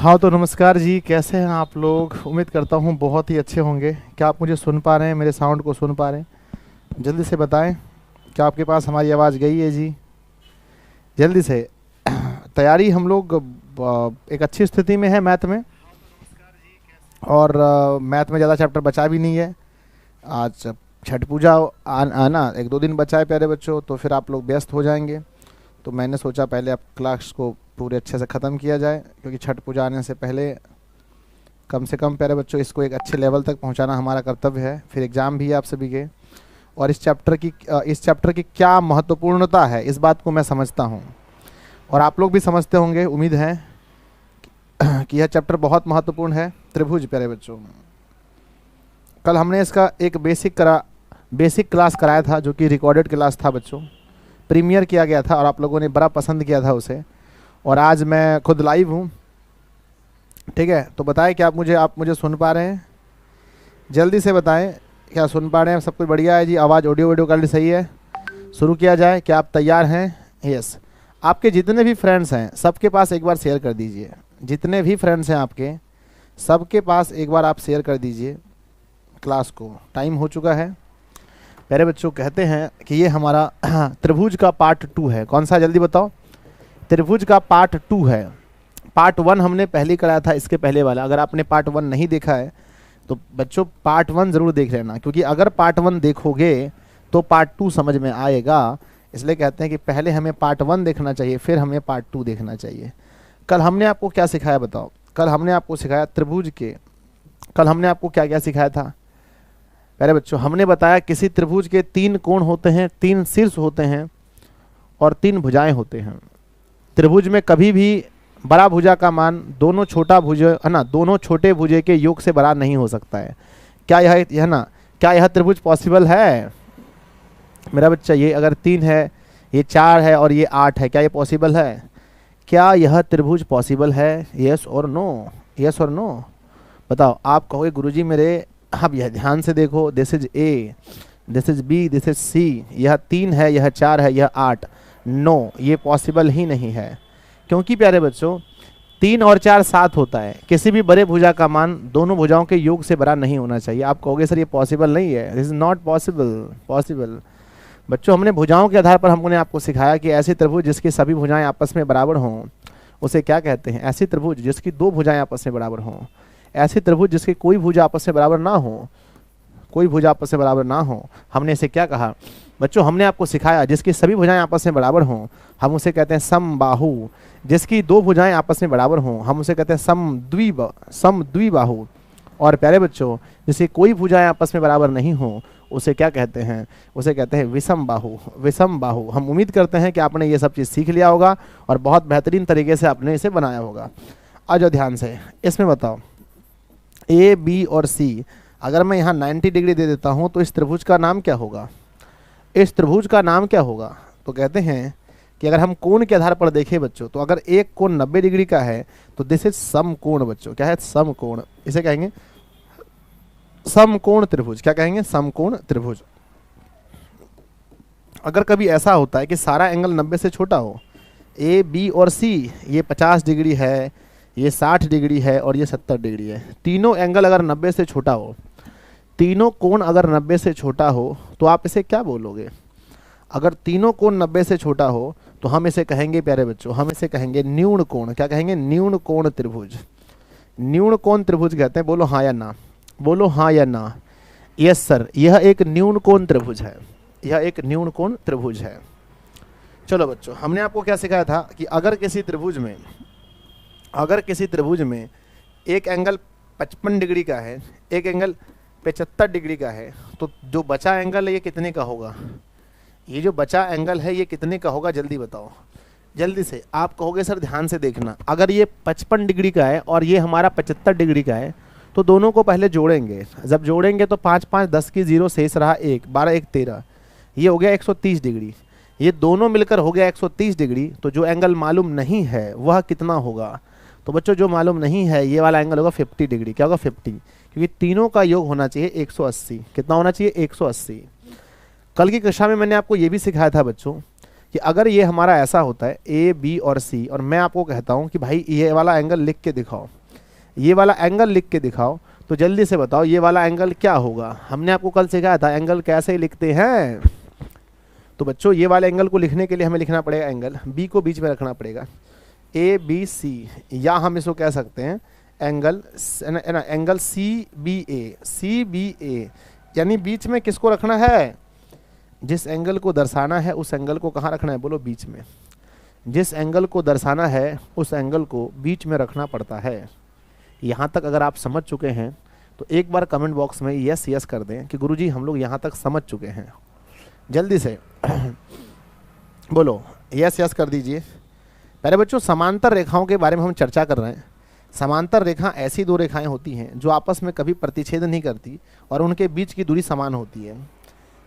हाँ तो नमस्कार जी, कैसे हैं आप लोग। उम्मीद करता हूँ बहुत ही अच्छे होंगे। क्या आप मुझे सुन पा रहे हैं, मेरे साउंड को सुन पा रहे हैं? जल्दी से बताएं, क्या आपके पास हमारी आवाज़ गई है जी? जल्दी से। तैयारी हम लोग एक अच्छी स्थिति में है मैथ में। और मैथ में ज़्यादा चैप्टर बचा भी नहीं है। आज छठ पूजा आना एक दो दिन बचा है प्यारे बच्चों, तो फिर आप लोग व्यस्त हो जाएंगे। तो मैंने सोचा पहले आप क्लास को पूरे अच्छे से ख़त्म किया जाए, क्योंकि छठ पूजा आने से पहले कम से कम प्यारे बच्चों इसको एक अच्छे लेवल तक पहुंचाना हमारा कर्तव्य है। फिर एग्ज़ाम भी है आप सभी के। और इस चैप्टर की क्या महत्वपूर्णता है, इस बात को मैं समझता हूं, और आप लोग भी समझते होंगे, उम्मीद है कि यह चैप्टर बहुत महत्वपूर्ण है। त्रिभुज प्यारे बच्चों, कल हमने इसका एक बेसिक क्लास कराया था, जो कि रिकॉर्डेड क्लास था बच्चों, प्रीमियर किया गया था और आप लोगों ने बड़ा पसंद किया था उसे। और आज मैं खुद लाइव हूँ, ठीक है। तो बताएं कि आप मुझे सुन पा रहे हैं? जल्दी से बताएं, क्या सुन पा रहे हैं? सब कुछ बढ़िया है जी? आवाज़ ऑडियो वीडियो क्वालिटी सही है? शुरू किया जाए, क्या आप तैयार हैं? यस। आपके जितने भी फ्रेंड्स हैं सबके पास एक बार शेयर कर दीजिए। जितने भी फ्रेंड्स हैं आपके, सबके पास एक बार आप शेयर कर दीजिए क्लास को। टाइम हो चुका है प्यारे बच्चों। कहते हैं कि ये हमारा त्रिभुज का पार्ट 2 है। कौन सा, जल्दी बताओ? त्रिभुज का पार्ट 2 है। पार्ट 1 हमने पहले कराया था, इसके पहले वाला। अगर आपने पार्ट 1 नहीं देखा है तो बच्चों पार्ट 1 ज़रूर देख लेना, क्योंकि अगर पार्ट 1 देखोगे तो पार्ट 2 समझ में आएगा। इसलिए कहते हैं कि पहले हमें पार्ट 1 देखना चाहिए, फिर हमें पार्ट 2 देखना चाहिए। कल हमने आपको क्या सिखाया बताओ? कल हमने आपको सिखाया त्रिभुज के, कल हमने आपको क्या क्या सिखाया था प्यारे बच्चों? हमने बताया किसी त्रिभुज के 3 कोण होते हैं, 3 शीर्ष होते हैं और 3 भुजाएं होते हैं। त्रिभुज में कभी भी बड़ा भुजा का मान दोनों छोटा भुजा है ना, दोनों छोटे भुजे के योग से बड़ा नहीं हो सकता है। क्या क्या यह त्रिभुज पॉसिबल है मेरा बच्चा? ये अगर 3 है, ये 4 है और ये 8 है, क्या ये पॉसिबल है? क्या यह त्रिभुज पॉसिबल है? यस और नो, यस और नो बताओ। आप कहोगे गुरुजी मेरे, अब यह ध्यान से देखो, this is A, this is B, this is C, यह 3 है, यह 4 है, यह 8। नो, ये पॉसिबल ही नहीं है। क्योंकि प्यारे बच्चों 3 और 4 7 होता है। किसी भी बड़े भुजा का मान दोनों भुजाओं के योग से बड़ा नहीं होना चाहिए। आप कहोगे सर ये पॉसिबल नहीं है, दिस इज नॉट पॉसिबल। बच्चों हमने भुजाओं के आधार पर हमने आपको सिखाया कि ऐसी त्रिभुज जिसकी सभी भुजाएं आपस में बराबर हों उसे क्या कहते हैं? ऐसी त्रिभुज जिसकी 2 भुजाएं आपस में बराबर हों। ऐसी त्रिभुज जिसकी कोई भुजा आपस में बराबर ना हो, कोई भुजा आपस में बराबर ना हो, हमने इसे क्या कहा बच्चों? हमने आपको सिखाया जिसकी सभी भुजाएं आपस में बराबर हों हम उसे कहते हैं समबाहु। जिसकी 2 भुजाएं आपस में बराबर हों हम उसे कहते हैं समद्विबाहु। और प्यारे बच्चों जिसकी कोई भुजाएं आपस में बराबर नहीं हो उसे क्या कहते हैं? उसे कहते हैं विषम बाहु। हम उम्मीद करते हैं कि आपने ये सब चीज़ सीख लिया होगा और बहुत बेहतरीन तरीके से आपने इसे बनाया होगा। आ जाओ ध्यान से, इसमें बताओ ए, बी और सी, अगर मैं यहाँ 90 डिग्री दे देता हूँ तो इस त्रिभुज का नाम क्या होगा? इस त्रिभुज का नाम क्या होगा? तो कहते हैं कि अगर हम कोण के आधार पर देखें बच्चों, तो अगर एक कोण 90 डिग्री का है तो दिस इज समकोण बच्चों। क्या है? समकोण। इसे कहेंगे समकोण त्रिभुज। क्या कहेंगे? समकोण त्रिभुज। अगर कभी ऐसा होता है कि सारा एंगल 90 से छोटा हो, ए, बी और सी, ये 50 डिग्री है, ये 60 डिग्री है और ये 70 डिग्री है, तीनों एंगल अगर 90 से छोटा हो, तीनों कोण अगर 90 से छोटा हो तो आप इसे क्या बोलोगे? अगर तीनों कोण 90 से छोटा हो तो हम इसे कहेंगे प्यारे बच्चों, हम इसे कहेंगे न्यून कोण। क्या कहेंगे? न्यून कोण त्रिभुज। न्यून कोण त्रिभुज कहते हैं। बोलो हाँ या ना, बोलो हाँ या ना। यस सर, यह एक न्यून कोण त्रिभुज है, यह एक न्यून कोण त्रिभुज है। चलो बच्चों, हमने आपको क्या सिखाया था कि अगर किसी त्रिभुज में एक एंगल 55 डिग्री का है, एक एंगल 75 डिग्री का है, तो जो बचा एंगल है ये कितने का होगा? ये जो बचा एंगल है ये कितने का होगा? जल्दी बताओ, जल्दी से। आप कहोगे सर ध्यान से देखना, अगर ये 55 डिग्री का है और ये हमारा 75 डिग्री का है तो दोनों को पहले जोड़ेंगे। जब जोड़ेंगे तो 5 5 10 की 0 शेष रहा 1, 12 1 13, ये हो गया 130 डिग्री। ये दोनों मिलकर हो गया 130 डिग्री। तो जो एंगल मालूम नहीं है वह कितना होगा? तो बच्चों जो मालूम नहीं है ये वाला एंगल होगा 50 डिग्री। क्या होगा? 50, क्योंकि तीनों का योग होना चाहिए 180। कितना होना चाहिए? 180। कल की कक्षा में मैंने आपको ये भी सिखाया था बच्चों कि अगर ये हमारा ऐसा होता है ए बी और सी, और मैं आपको कहता हूँ कि भाई ये वाला एंगल लिख के दिखाओ, ये वाला एंगल लिख के दिखाओ, तो जल्दी से बताओ ये वाला एंगल क्या होगा। हमने आपको कल सिखाया था एंगल कैसे लिखते हैं। तो बच्चों ये वाले एंगल को लिखने के लिए हमें लिखना पड़ेगा एंगल बी को बीच में रखना पड़ेगा, ए बी सी, या हम इसको कह सकते हैं एंगल एंगल सी बी ए, यानी बीच में किसको रखना है, जिस एंगल को दर्शाना है उस एंगल को कहाँ रखना है, बोलो बीच में। जिस एंगल को दर्शाना है उस एंगल को बीच में रखना पड़ता है। यहाँ तक अगर आप समझ चुके हैं तो एक बार कमेंट बॉक्स में यस यस कर दें कि गुरुजी हम लोग यहाँ तक समझ चुके हैं। जल्दी से बोलो यस यस कर दीजिए। पहले बच्चों समांतर रेखाओं के बारे में हम चर्चा कर रहे हैं। समांतर रेखा ऐसी दो रेखाएं होती हैं जो आपस में कभी प्रतिच्छेद नहीं करती और उनके बीच की दूरी समान होती है,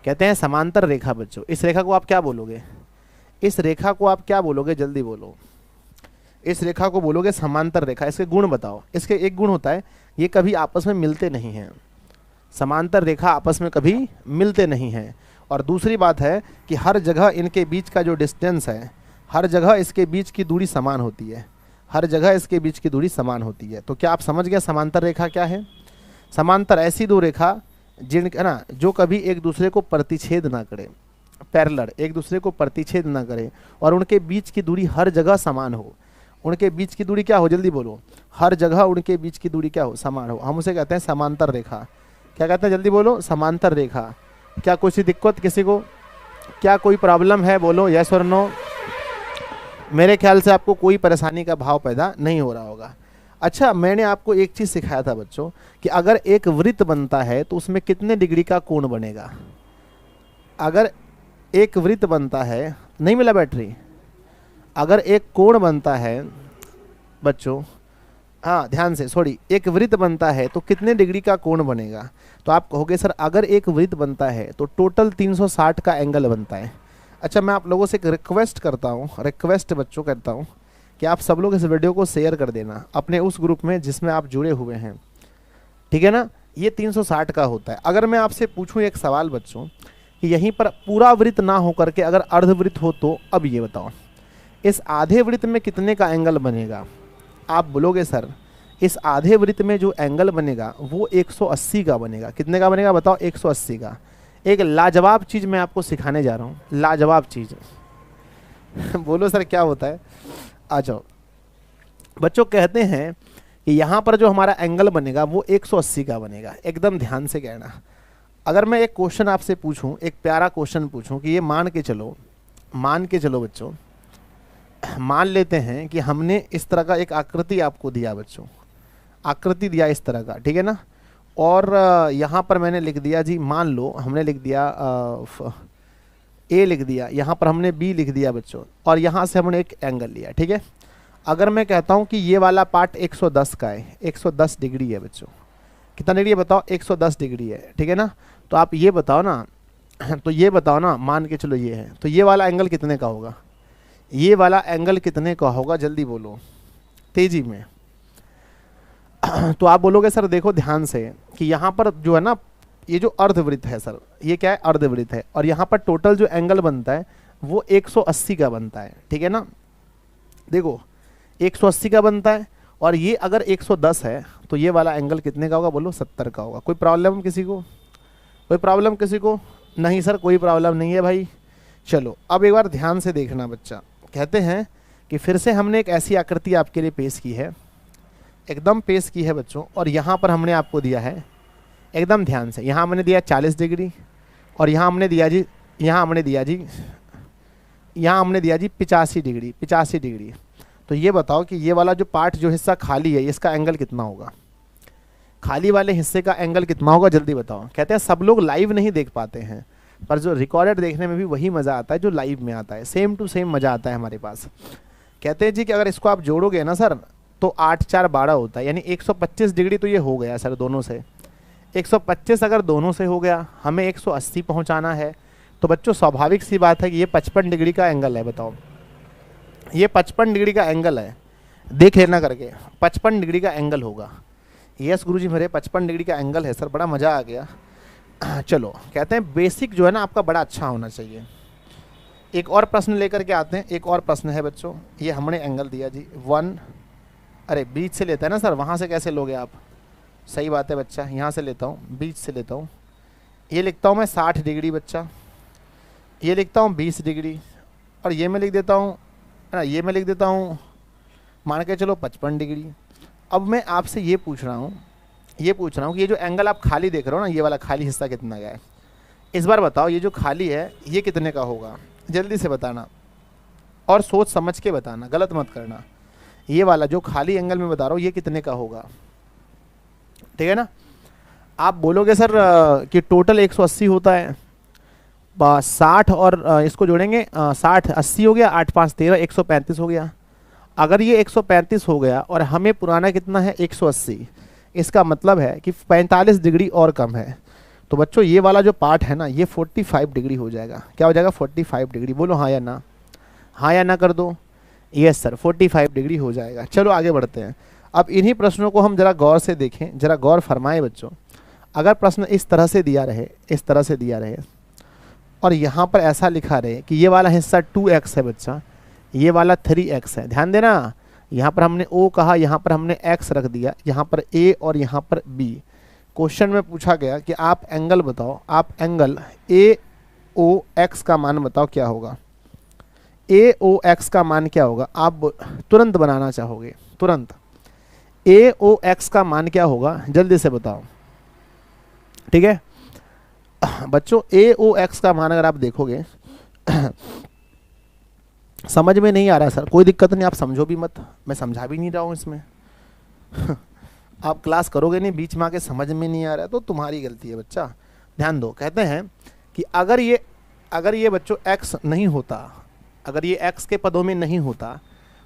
कहते हैं समांतर रेखा। बच्चों इस रेखा को आप क्या बोलोगे, इस रेखा को आप क्या बोलोगे, जल्दी बोलो। इस रेखा को बोलोगे समांतर रेखा। इसके गुण बताओ। इसके एक गुण होता है ये कभी आपस में मिलते नहीं हैं, समांतर रेखा आपस में कभी मिलते नहीं हैं। और दूसरी बात है कि हर जगह इनके बीच का जो डिस्टेंस है, हर जगह इसके बीच की दूरी समान होती है, हर जगह इसके बीच की दूरी समान होती है। तो क्या आप समझ गए समांतर रेखा क्या है। समांतर ऐसी दो रेखा जिनका ना जो कभी एक दूसरे को प्रतिच्छेद ना करे, पैरेलल, एक दूसरे को प्रतिच्छेद ना करे, और उनके बीच की दूरी हर जगह समान हो। उनके बीच की दूरी क्या हो, जल्दी बोलो। हर जगह उनके बीच की दूरी क्या हो, समान हो। हम उसे कहते हैं समांतर रेखा। क्या कहते हैं, जल्दी बोलो, समांतर रेखा। क्या कोई दिक्कत किसी को, क्या कोई प्रॉब्लम है, बोलो यस और नो। मेरे ख्याल से आपको कोई परेशानी का भाव पैदा नहीं हो रहा होगा। अच्छा, मैंने आपको एक चीज़ सिखाया था बच्चों कि अगर एक वृत्त बनता है तो उसमें कितने डिग्री का कोण बनेगा। अगर एक वृत्त बनता है, नहीं मिला बैटरी, अगर एक कोण बनता है बच्चों, हाँ ध्यान से, सॉरी, एक वृत्त बनता है तो कितने डिग्री का कोण बनेगा। तो आप कहोगे सर अगर एक वृत्त बनता है तो टोटल 360 का एंगल बनता है। अच्छा, मैं आप लोगों से एक रिक्वेस्ट करता हूँ, रिक्वेस्ट बच्चों करता हूँ कि आप सब लोग इस वीडियो को शेयर कर देना अपने उस ग्रुप में जिसमें आप जुड़े हुए हैं, ठीक है ना। ये 360 का होता है। अगर मैं आपसे पूछूं एक सवाल बच्चों कि यहीं पर पूरा वृत्त ना हो करके अगर अर्धवृत्त हो तो अब ये बताओ इस आधे वृत्त में कितने का एंगल बनेगा। आप बोलोगे सर इस आधे वृत्त में जो एंगल बनेगा वो 180 का बनेगा। कितने का बनेगा बताओ, 180 का। एक लाजवाब चीज़ मैं आपको सिखाने जा रहा हूँ, लाजवाब चीज़ बोलो सर क्या होता है, आ जाओ बच्चों। कहते हैं कि यहाँ पर जो हमारा एंगल बनेगा वो 180 का बनेगा। एकदम ध्यान से कहना। अगर मैं एक क्वेश्चन आपसे पूछूं, एक प्यारा क्वेश्चन पूछूं कि ये मान के चलो बच्चों, मान लेते हैं कि हमने इस तरह का एक आकृति आपको दिया बच्चों, आकृति दिया इस तरह का, ठीक है ना। और यहाँ पर मैंने लिख दिया जी, मान लो हमने लिख दिया ए लिख दिया, यहाँ पर हमने बी लिख दिया बच्चों, और यहाँ से हमने एक एंगल लिया, ठीक है। अगर मैं कहता हूँ कि ये वाला पार्ट 110 का है, 110 डिग्री है बच्चों, कितना डिग्री है बताओ, 110 डिग्री है, ठीक है ना। तो आप ये बताओ ना, तो ये बताओ ना, मान के चलो ये है, तो ये वाला एंगल कितने का होगा, ये वाला एंगल कितने का होगा, जल्दी बोलो तेजी में। तो आप बोलोगे सर देखो ध्यान से कि यहाँ पर जो है ना, ये जो अर्धवृत्त है सर, ये क्या है, अर्धवृत्त है, और यहाँ पर टोटल जो एंगल बनता है वो 180 का बनता है, ठीक है ना। देखो 180 का बनता है, और ये अगर 110 है तो ये वाला एंगल कितने का होगा, बोलो 70 का होगा। कोई प्रॉब्लम किसी को, कोई प्रॉब्लम किसी को नहीं सर, कोई प्रॉब्लम नहीं है भाई। चलो अब एक बार ध्यान से देखना बच्चा। कहते हैं कि फिर से हमने एक ऐसी आकृति आपके लिए पेश की है, एकदम पेश की है बच्चों, और यहाँ पर हमने आपको दिया है, एकदम ध्यान से, यहाँ हमने दिया 40 डिग्री, और यहाँ हमने दिया जी, यहाँ हमने दिया जी 85 डिग्री, 85 डिग्री। तो ये बताओ कि ये वाला जो पार्ट, जो हिस्सा खाली है, इसका एंगल कितना होगा, खाली वाले हिस्से का एंगल कितना होगा, जल्दी बताओ। कहते हैं सब लोग लाइव नहीं देख पाते हैं, पर जो रिकॉर्डेड देखने में भी वही मज़ा आता है जो लाइव में आता है, सेम टू सेम मज़ा आता है हमारे पास। कहते हैं जी कि अगर इसको आप जोड़ोगे ना सर तो 8 4 12 होता है, यानी 125 डिग्री तो ये हो गया सर दोनों से। 125 अगर दोनों से हो गया, हमें 180 पहुंचाना है, तो बच्चों स्वाभाविक सी बात है कि ये 55 डिग्री का एंगल है। बताओ ये 55 डिग्री का एंगल है, देख लेना करके, 55 डिग्री का एंगल होगा। यस गुरुजी मेरे 55 डिग्री का एंगल है सर, बड़ा मज़ा आ गया। चलो कहते हैं बेसिक जो है ना आपका बड़ा अच्छा होना चाहिए, एक और प्रश्न लेकर के आते हैं। एक और प्रश्न है बच्चों, ये हमने एंगल दिया जी 1, अरे बीच से लेता है ना सर, वहाँ से कैसे लोगे आप? सही बात है बच्चा, यहाँ से लेता हूँ, बीच से लेता हूँ। ये लिखता हूँ मैं 60 डिग्री बच्चा, ये लिखता हूँ 20 डिग्री, और ये मैं लिख देता हूँ ना, ये मैं लिख देता हूँ मान के चलो 55 डिग्री। अब मैं आपसे ये पूछ रहा हूँ कि ये जो एंगल आप खाली देख रहे हो ना, ये वाला खाली हिस्सा कितना का है? इस बार बताओ, ये जो खाली है ये कितने का होगा? जल्दी से बताना और सोच समझ के बताना, गलत मत करना। ये वाला जो खाली एंगल में बता रहा हूँ ये कितने का होगा? ठीक है ना? आप बोलोगे सर कि टोटल 180 होता है, 60 और इसको जोड़ेंगे 60 80 हो गया, 8 5 13 135 हो गया। अगर ये 135 हो गया और हमें पुराना कितना है 180, इसका मतलब है कि 45 डिग्री और कम है। तो बच्चों ये वाला जो पार्ट है ना ये 45 डिग्री हो जाएगा। क्या हो जाएगा? 45 डिग्री। बोलो हाँ या ना, हाँ या ना कर दो। यस सर 45 डिग्री हो जाएगा। चलो आगे बढ़ते हैं। अब इन्हीं प्रश्नों को हम जरा गौर से देखें, जरा गौर फरमाएं बच्चों। अगर प्रश्न इस तरह से दिया रहे, इस तरह से दिया रहे और यहाँ पर ऐसा लिखा रहे कि ये वाला हिस्सा 2x है बच्चा, ये वाला 3x है। ध्यान देना, यहाँ पर हमने O कहा, यहाँ पर हमने x रख दिया, यहाँ पर A और यहाँ पर B। क्वेश्चन में पूछा गया कि आप एंगल बताओ, आप एंगल AOX का मान बताओ क्या होगा? AOX का मान क्या होगा? आप तुरंत बनाना चाहोगे, तुरंत। AOX का मान क्या होगा? जल्दी से बताओ। ठीक है बच्चों, AOX का मान अगर आप देखोगे समझ में नहीं आ रहा सर, कोई दिक्कत नहीं, आप समझो भी मत, मैं समझा भी नहीं रहा हूँ इसमें आप क्लास करोगे नहीं, बीच में आके समझ में नहीं आ रहा है तो तुम्हारी गलती है बच्चा। ध्यान दो, कहते हैं कि अगर ये बच्चों x नहीं होता, अगर ये x के पदों में नहीं होता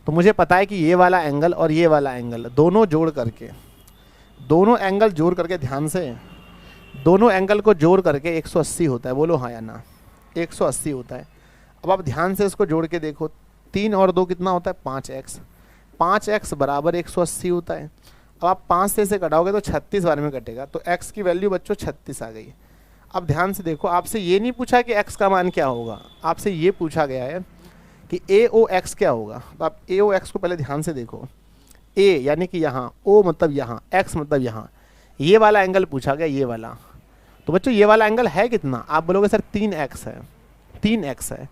तो मुझे पता है कि ये वाला एंगल और ये वाला एंगल दोनों एंगल जोड़ करके ध्यान से, दोनों एंगल को जोड़ करके 180 होता है। बोलो हाँ या ना, 180 होता है। अब आप ध्यान से इसको जोड़ के देखो, 3 और 2 कितना होता है? 5x। 5x बराबर 180 होता है। अब आप 5 से इसे कटाओगे तो 36 बार में कटेगा, तो x की वैल्यू बच्चों 36 आ गई। अब ध्यान से देखो, आपसे ये नहीं पूछा कि x का मान क्या होगा, आपसे ये पूछा गया है कि AOX क्या होगा। तो आप AOX को पहले ध्यान से देखो, A यानी कि यहाँ, O मतलब यहाँ, X मतलब यहाँ, ये वाला एंगल पूछा गया, ये वाला। तो बच्चों ये वाला एंगल है कितना? आप बोलोगे सर 3x है, 3x है।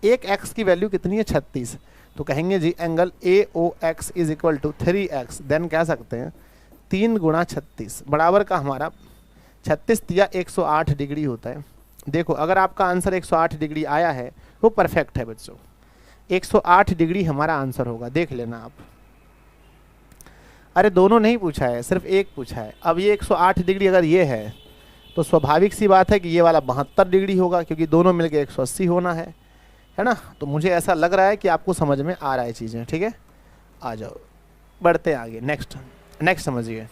एक x की वैल्यू कितनी है? 36। तो कहेंगे जी angle AOX is equal to 3x। Then कह सकते हैं 3 गुणा 36 बराबर का हमारा 36 या 108 डिग्री होता है। देखो अगर आपका आंसर 108 डिग्री आया है वो परफेक्ट है बच्चों, 108 डिग्री हमारा आंसर होगा, देख लेना आप। अरे दोनों नहीं पूछा है, सिर्फ एक पूछा है। अब ये 108 डिग्री अगर ये है तो स्वाभाविक सी बात है कि ये वाला 72 डिग्री होगा, क्योंकि दोनों मिलकर 180 होना है ना। तो मुझे ऐसा लग रहा है कि आपको समझ में आ रहा है चीज़ें। ठीक है, आ जाओ, बढ़ते हैं आगे। नेक्स्ट समझिए,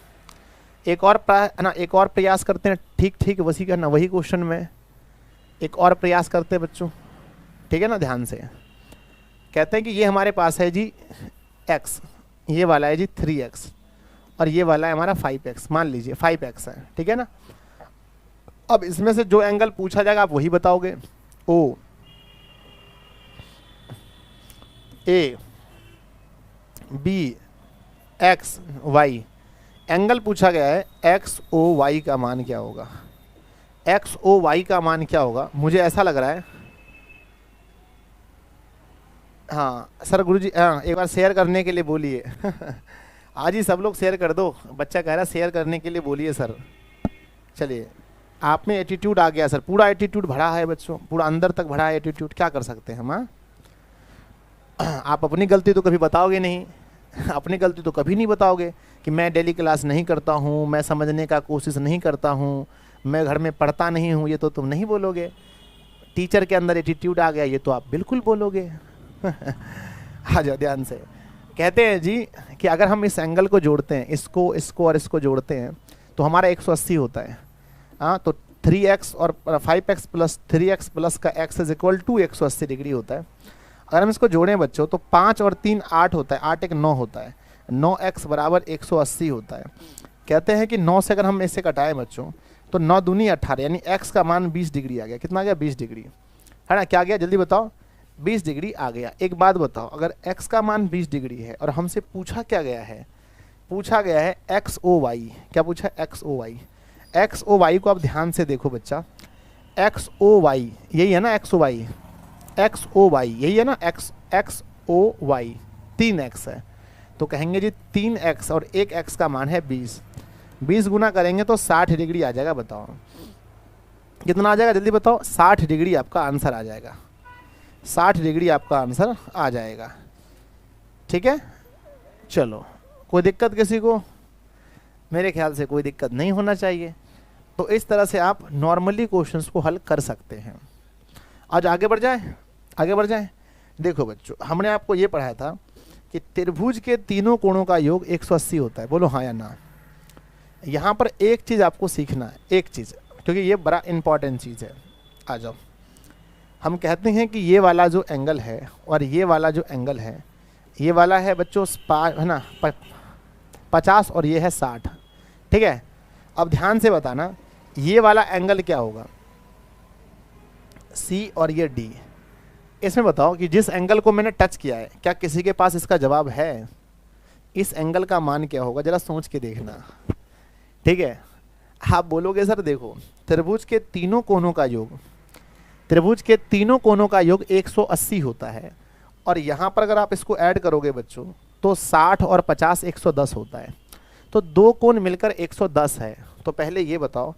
एक और प्रयास करते हैं। ठीक वही का ना, वही क्वेश्चन में एक और प्रयास करते हैं बच्चों। ठीक है ना, ध्यान से। कहते हैं कि ये हमारे पास है जी x, ये वाला है जी 3x और ये वाला है हमारा 5x। मान लीजिए 5x है, ठीक है ना। अब इसमें से जो एंगल पूछा जाएगा आप वही बताओगे। O A B X Y angle पूछा गया है, XOY का मान क्या होगा? XOY का मान क्या होगा? मुझे ऐसा लग रहा है, हाँ सर गुरुजी, हाँ एक बार शेयर करने के लिए बोलिए आज ही सब लोग शेयर कर दो, बच्चा कह रहा है शेयर करने के लिए बोलिए सर। चलिए, आप में एटीट्यूड आ गया सर, पूरा एटीट्यूड भरा है बच्चों, पूरा अंदर तक भरा है एटीट्यूड। क्या कर सकते हैं हम? हाँ आप अपनी गलती तो कभी बताओगे नहीं, अपनी गलती तो कभी नहीं बताओगे कि मैं डेली क्लास नहीं करता हूँ, मैं समझने का कोशिश नहीं करता हूँ, मैं घर में पढ़ता नहीं हूँ, ये तो तुम नहीं बोलोगे। टीचर के अंदर एटीट्यूड आ गया, ये तो आप बिल्कुल बोलोगे आ जाओ ध्यान से। कहते हैं जी कि अगर हम इस एंगल को जोड़ते हैं, इसको और इसको जोड़ते हैं तो हमारा 180 होता है। हाँ, तो 3x और 5x प्लस 3x प्लस का x is equal to 180 degree होता है। अगर हम इसको जोड़ें बच्चों तो 5 और 3 8 होता है, 8 एक 9 होता है, 9x बराबर 180 होता है। कहते हैं कि 9 से अगर हम इससे कटाएं बच्चों तो 9 दूनी 18, यानी x का मान 20 डिग्री आ गया। कितना आ गया? 20 डिग्री, है ना। क्या गया जल्दी बताओ? 20 डिग्री आ गया। एक बात बताओ, अगर x का मान 20 डिग्री है और हमसे पूछा क्या गया है, पूछा गया है एक्स ओ वाई, क्या पूछा है X O Y. X O Y को आप ध्यान से देखो बच्चा, एक्स ओ वाई यही है ना, X O Y, X O Y यही है ना, एक्स ओ वाई 3x है, तो कहेंगे जी 3x और 1x का मान है 20, 20 गुना करेंगे तो 60 डिग्री आ जाएगा। बताओ कितना आ जाएगा, जल्दी बताओ। 60 डिग्री आपका आंसर आ जाएगा, 60 डिग्री आपका आंसर आ जाएगा। ठीक है, चलो कोई दिक्कत किसी को? मेरे ख्याल से कोई दिक्कत नहीं होना चाहिए। तो इस तरह से आप नॉर्मली क्वेश्चंस को हल कर सकते हैं। आज आगे बढ़ जाए, आगे बढ़ जाए। देखो बच्चों, हमने आपको ये पढ़ाया था कि त्रिभुज के तीनों कोणों का योग 180 होता है, बोलो हाँ या ना। यहाँ पर एक चीज़ आपको सीखना है, एक चीज़, क्योंकि ये बड़ा इंपॉर्टेंट चीज़ है। आ जाओ, हम कहते हैं कि ये वाला जो एंगल है और ये वाला जो एंगल है, ये वाला है बच्चों है ना 50 और ये है 60। ठीक है, अब ध्यान से बताना ये वाला एंगल क्या होगा, C और ये D। इसमें बताओ कि जिस एंगल को मैंने टच किया है, क्या किसी के पास इसका जवाब है? इस एंगल का मान क्या होगा, जरा सोच के देखना। ठीक है, आप बोलोगे सर देखो त्रिभुज के तीनों कोणों का योग, त्रिभुज के तीनों कोणों का योग 180 होता है, और यहाँ पर अगर आप इसको ऐड करोगे बच्चों तो 60 और 50 110 होता है, तो दो कोण मिलकर 110 है। तो पहले ये बताओ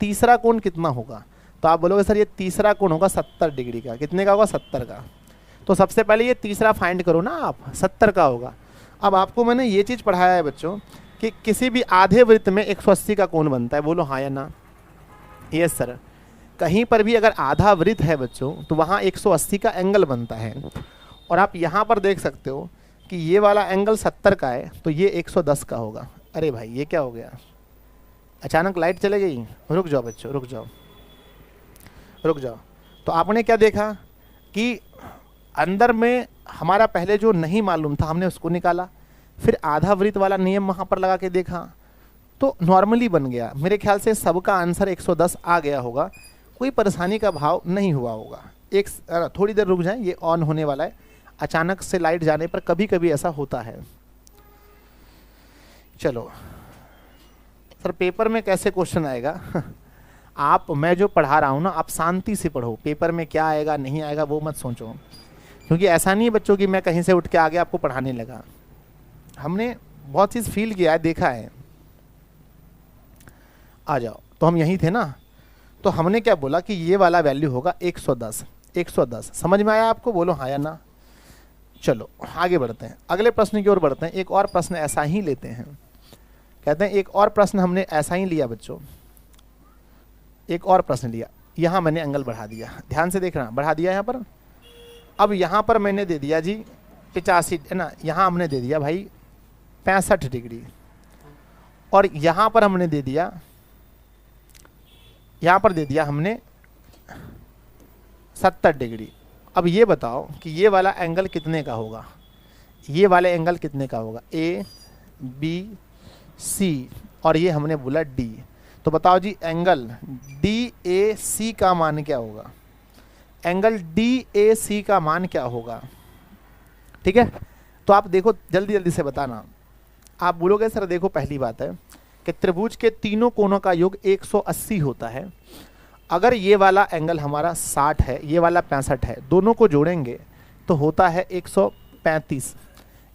तीसरा कोण कितना होगा, तो आप बोलोगे सर ये तीसरा कोण होगा 70 डिग्री का। कितने का होगा, 70 का। तो सबसे पहले ये तीसरा फाइंड करो ना आप, 70 का होगा। अब आपको मैंने ये चीज़ पढ़ाया है बच्चों कि किसी भी आधे वृत्त में 180 का कोण बनता है, बोलो हाँ या ना। यस सर, कहीं पर भी अगर आधा वृत्त है बच्चों तो वहाँ 180 का एंगल बनता है। और आप यहाँ पर देख सकते हो कि ये वाला एंगल 70 का है, तो ये 110 का होगा। अरे भाई ये क्या हो गया, अचानक लाइट चले गई। रुक जाओ बच्चों, रुक जाओ, रुक जाओ। तो आपने क्या देखा कि अंदर में हमारा पहले जो नहीं मालूम था हमने उसको निकाला, फिर आधा वृत्त वाला नियम वहाँ पर लगा के देखा तो नॉर्मली बन गया। मेरे ख्याल से सबका आंसर 110 आ गया होगा, कोई परेशानी का भाव नहीं हुआ होगा। एक थोड़ी देर रुक जाएं, ये ऑन होने वाला है। अचानक से लाइट जाने पर कभी कभी ऐसा होता है। चलो सर, पेपर में कैसे क्वेश्चन आएगा आप, मैं जो पढ़ा रहा हूँ ना, आप शांति से पढ़ो। पेपर में क्या आएगा नहीं आएगा वो मत सोचो, क्योंकि ऐसा नहीं है बच्चों कि मैं कहीं से उठ के आगे आपको पढ़ाने लगा। हमने बहुत चीज़ फील किया है, देखा है। आ जाओ, तो हम यहीं थे ना, तो हमने क्या बोला कि ये वाला वैल्यू होगा 110। 110 समझ में आया आपको, बोलो हाँ या ना। चलो आगे बढ़ते हैं, अगले प्रश्न की ओर बढ़ते हैं। एक और प्रश्न ऐसा ही लेते हैं। कहते हैं एक और प्रश्न हमने ऐसा ही लिया बच्चों, एक और प्रश्न लिया। यहाँ मैंने एंगल बढ़ा दिया, ध्यान से देखना, बढ़ा दिया यहाँ पर। अब यहाँ पर मैंने दे दिया जी 85 है ना, यहाँ हमने दे दिया भाई 65 डिग्री, और यहाँ पर हमने दे दिया, यहाँ पर दे दिया हमने 70 डिग्री। अब ये बताओ कि ये वाला एंगल कितने का होगा, ये वाला एंगल कितने का होगा, ए बी सी, और ये हमने बोला डी। तो बताओ जी एंगल डी ए सी का मान क्या होगा, एंगल डी ए सी का मान क्या होगा। ठीक है, तो आप देखो जल्दी जल्दी से बताना। आप बोलोगे सर देखो पहली बात है कि त्रिभुज के तीनों कोणों का योग 180 होता है। अगर ये वाला एंगल हमारा 60 है, ये वाला 65 है, दोनों को जोड़ेंगे तो होता है 135।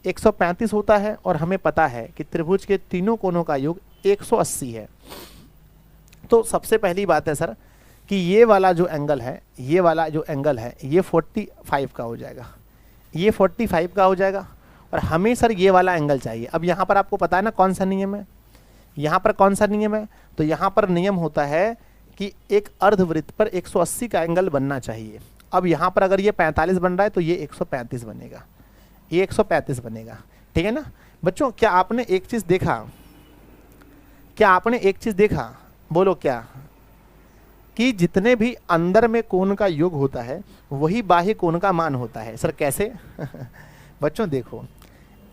135 होता है, और हमें पता है कि त्रिभुज के तीनों कोणों का योग 180 है। तो सबसे पहली बात है सर कि ये वाला जो एंगल है, ये वाला जो एंगल है, ये 45 का हो जाएगा, ये 45 का हो जाएगा, और हमें सर ये वाला एंगल चाहिए। अब यहाँ पर आपको पता है ना कौन सा नियम है, यहाँ पर कौन सा नियम है, तो यहाँ पर नियम होता है कि एक अर्धवृत्त पर 180 का एंगल बनना चाहिए। अब यहाँ पर अगर ये 45 बन रहा है तो ये 135 बनेगा, ये 135 बनेगा। ठीक है ना बच्चों, क्या आपने एक चीज़ देखा, क्या आपने एक चीज़ देखा, बोलो क्या, कि जितने भी अंदर में कोण का योग होता है वही बाह्य कोण का मान होता है। सर कैसे बच्चों देखो,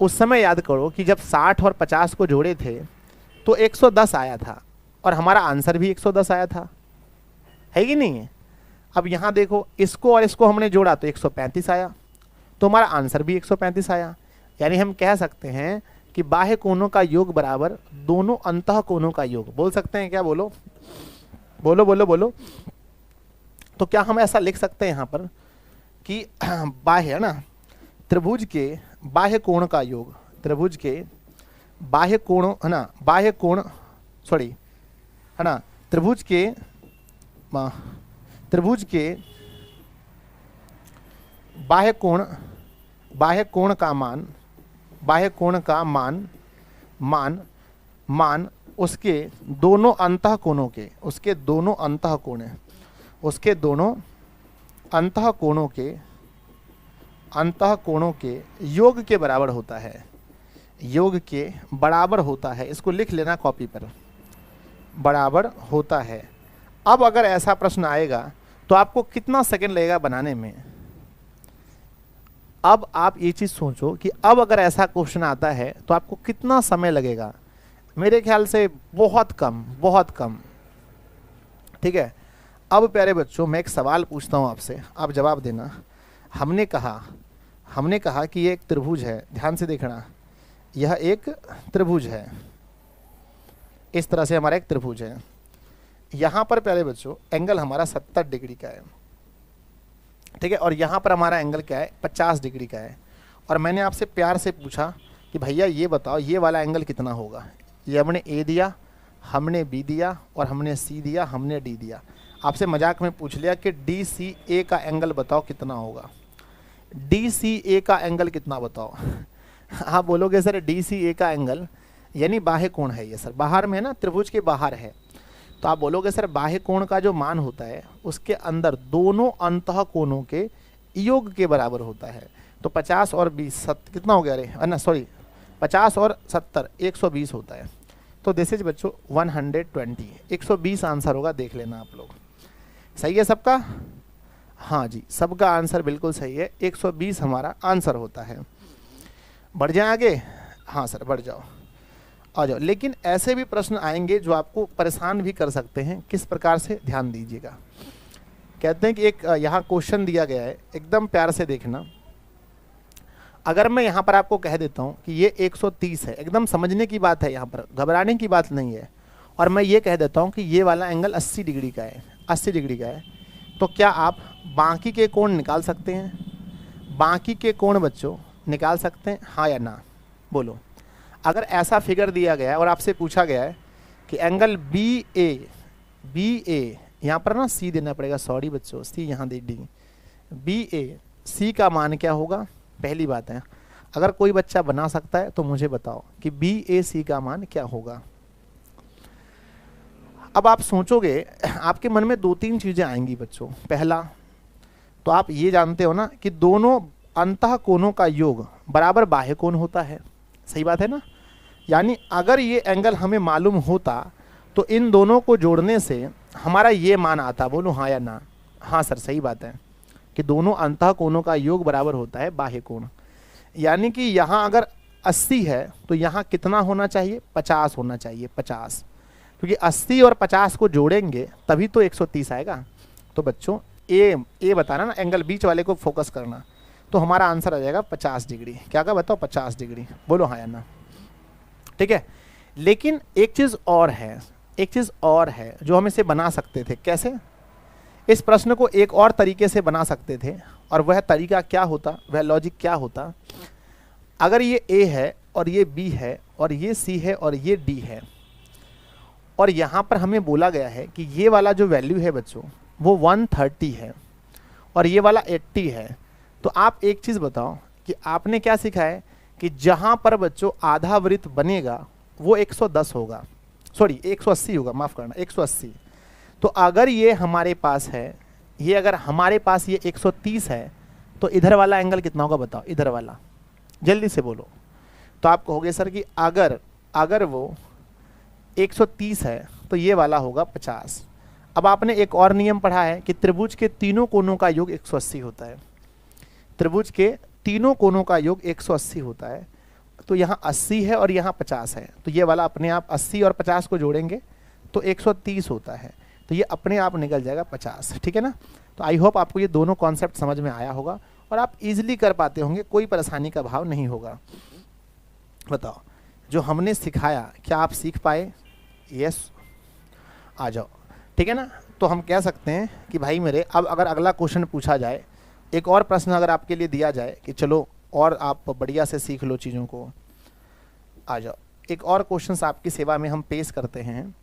उस समय याद करो कि जब 60 और 50 को जोड़े थे तो 110 आया था, और हमारा आंसर भी 110 आया था, है कि नहीं। अब यहाँ देखो, इसको और इसको हमने जोड़ा तो 135 आया, तो हमारा आंसर भी 135 आया। यानी हम कह सकते हैं कि बाह्य कोणों का योग बराबर दोनों अंतः कोणों का योग। बोल सकते हैं क्या? बोलो बोलो बोलो बोलो। तो क्या हम ऐसा लिख सकते हैं यहाँ पर कि बाह्य है ना, त्रिभुज के बाह्य कोण का योग, त्रिभुज के बाह्य कोण है ना, बाह्य कोण सॉरी है ना, त्रिभुज के बाह्य कोण का मान, बाह्य कोण का मान उसके दोनों अंतः कोणों के, उसके दोनों अंतः कोण, उसके दोनों अंतः कोणों के योग के बराबर होता है, योग के बराबर होता है। इसको लिख लेना कॉपी पर, बराबर होता है। अब अगर ऐसा प्रश्न आएगा तो आपको कितना सेकंड लगेगा बनाने में? अब आप ये चीज सोचो कि अब अगर ऐसा क्वेश्चन आता है तो आपको कितना समय लगेगा? मेरे ख्याल से बहुत कम, बहुत कम। ठीक है। अब प्यारे बच्चों, मैं एक सवाल पूछता हूं आपसे, आप जवाब देना। हमने कहा कि ये एक त्रिभुज है, ध्यान से देखना, यह एक त्रिभुज है, इस तरह से हमारा एक त्रिभुज है। यहां पर प्यारे बच्चों एंगल हमारा 70 डिग्री का है, ठीक है, और यहां पर हमारा एंगल क्या है? 50 डिग्री का है। और मैंने आपसे प्यार से पूछा कि भैया ये बताओ ये वाला एंगल कितना होगा? ये हमने ए दिया, हमने बी दिया, और हमने सी दिया, हमने डी दिया। आपसे मजाक में पूछ लिया कि डी सी ए का एंगल बताओ कितना होगा? डी सी ए का एंगल कितना बताओ? आप बोलोगे सर डी सी ए का एंगल यानी बाह्य कोण है ये सर, बाहर में है ना, त्रिभुज के बाहर है। तो आप बोलोगे सर बाह्य कोण का जो मान होता है उसके अंदर दोनों अंतः कोणों के योग के बराबर होता है। तो 50 और 20 कितना हो गया? अरे ना सॉरी, 50 और 70 120 होता है। तो दिस इज बच्चों 120, 120 आंसर होगा, देख लेना आप लोग। सही है सबका? हाँ जी, सबका आंसर बिल्कुल सही है, 120 हमारा आंसर होता है। बढ़ जाए आगे? हाँ सर बढ़ जाओ, आ जाओ। लेकिन ऐसे भी प्रश्न आएंगे जो आपको परेशान भी कर सकते हैं। किस प्रकार से? ध्यान दीजिएगा। कहते हैं कि एक यहाँ क्वेश्चन दिया गया है, एकदम प्यार से देखना। अगर मैं यहाँ पर आपको कह देता हूँ कि ये 130 है, एकदम समझने की बात है, यहाँ पर घबराने की बात नहीं है, और मैं ये कह देता हूँ कि ये वाला एंगल 80 डिग्री का है, 80 डिग्री का है, तो क्या आप बाकी के कोण निकाल सकते हैं? बाकी के कोण बच्चों निकाल सकते हैं, हाँ या ना? बोलो। अगर ऐसा फिगर दिया गया है और आपसे पूछा गया है कि एंगल बी ए, यहाँ पर ना सी देना पड़ेगा, सॉरी बच्चों, सी यहाँ दे दी, बी ए, सी का मान क्या होगा? पहली बात है, अगर कोई बच्चा बना सकता है तो मुझे बताओ कि बी ए सी का मान क्या होगा। अब आप सोचोगे, आपके मन में 2-3 चीजें आएंगी बच्चों। पहला तो आप ये जानते हो ना कि दोनों अंतः कोणों का योग बराबर बाह्य कोण होता है, सही बात है ना? यानी अगर ये एंगल हमें मालूम होता तो इन दोनों को जोड़ने से हमारा ये मान आता। बोलो हाँ या ना? हाँ सर सही बात है कि दोनों अंतः कोणों का योग बराबर होता है बाह्य कोण। यानी कि यहाँ अगर 80 है तो यहाँ कितना होना चाहिए? 50 होना चाहिए, 50, क्योंकि 80 और 50 को जोड़ेंगे तभी तो 130 आएगा। तो बच्चों ए बताना ना, एंगल बीच वाले को फोकस करना, तो हमारा आंसर आ जाएगा 50 डिग्री। क्या क्या बताओ? 50 डिग्री। बोलो हाँ या ना? ठीक है। लेकिन एक चीज और है, जो हम इसे बना सकते थे। कैसे? इस प्रश्न को एक और तरीके से बना सकते थे, और वह तरीका क्या होता, वह लॉजिक क्या होता? अगर ये ए है और ये बी है और ये सी है और ये डी है, और यहां पर हमें बोला गया है कि ये वाला जो वैल्यू है बच्चों वो 130 है और ये वाला 80 है, तो आप एक चीज बताओ कि आपने क्या सीखा है कि जहां पर बच्चों आधा वृत्त बनेगा वो 110 होगा, सॉरी 180 होगा, माफ करना 180। तो अगर ये हमारे पास है, ये अगर हमारे पास ये 130 है, तो इधर वाला एंगल कितना होगा बताओ? इधर वाला, जल्दी से बोलो। तो आप कहोगे सर कि अगर वो 130 है तो ये वाला होगा 50। अब आपने एक और नियम पढ़ा है कि त्रिभुज के तीनों कोणों का योग 180 होता है, त्रिभुज के तीनों कोणों का योग 180 होता है। तो यहाँ 80 है और यहाँ 50 है, तो ये वाला अपने आप 80 और 50 को जोड़ेंगे तो 130 होता है, तो ये अपने आप निकल जाएगा 50। ठीक है ना? तो आई होप आपको ये दोनों कॉन्सेप्ट समझ में आया होगा और आप इजीली कर पाते होंगे, कोई परेशानी का भाव नहीं होगा। बताओ, जो हमने सिखाया क्या आप सीख पाए? यस, आ जाओ, ठीक है ना। तो हम कह सकते हैं कि भाई मेरे, अब अगर अगला क्वेश्चन पूछा जाए, एक और प्रश्न अगर आपके लिए दिया जाए कि चलो और आप बढ़िया से सीख लो चीज़ों को, आ जाओ, एक और क्वेश्चन आपकी सेवा में हम पेश करते हैं।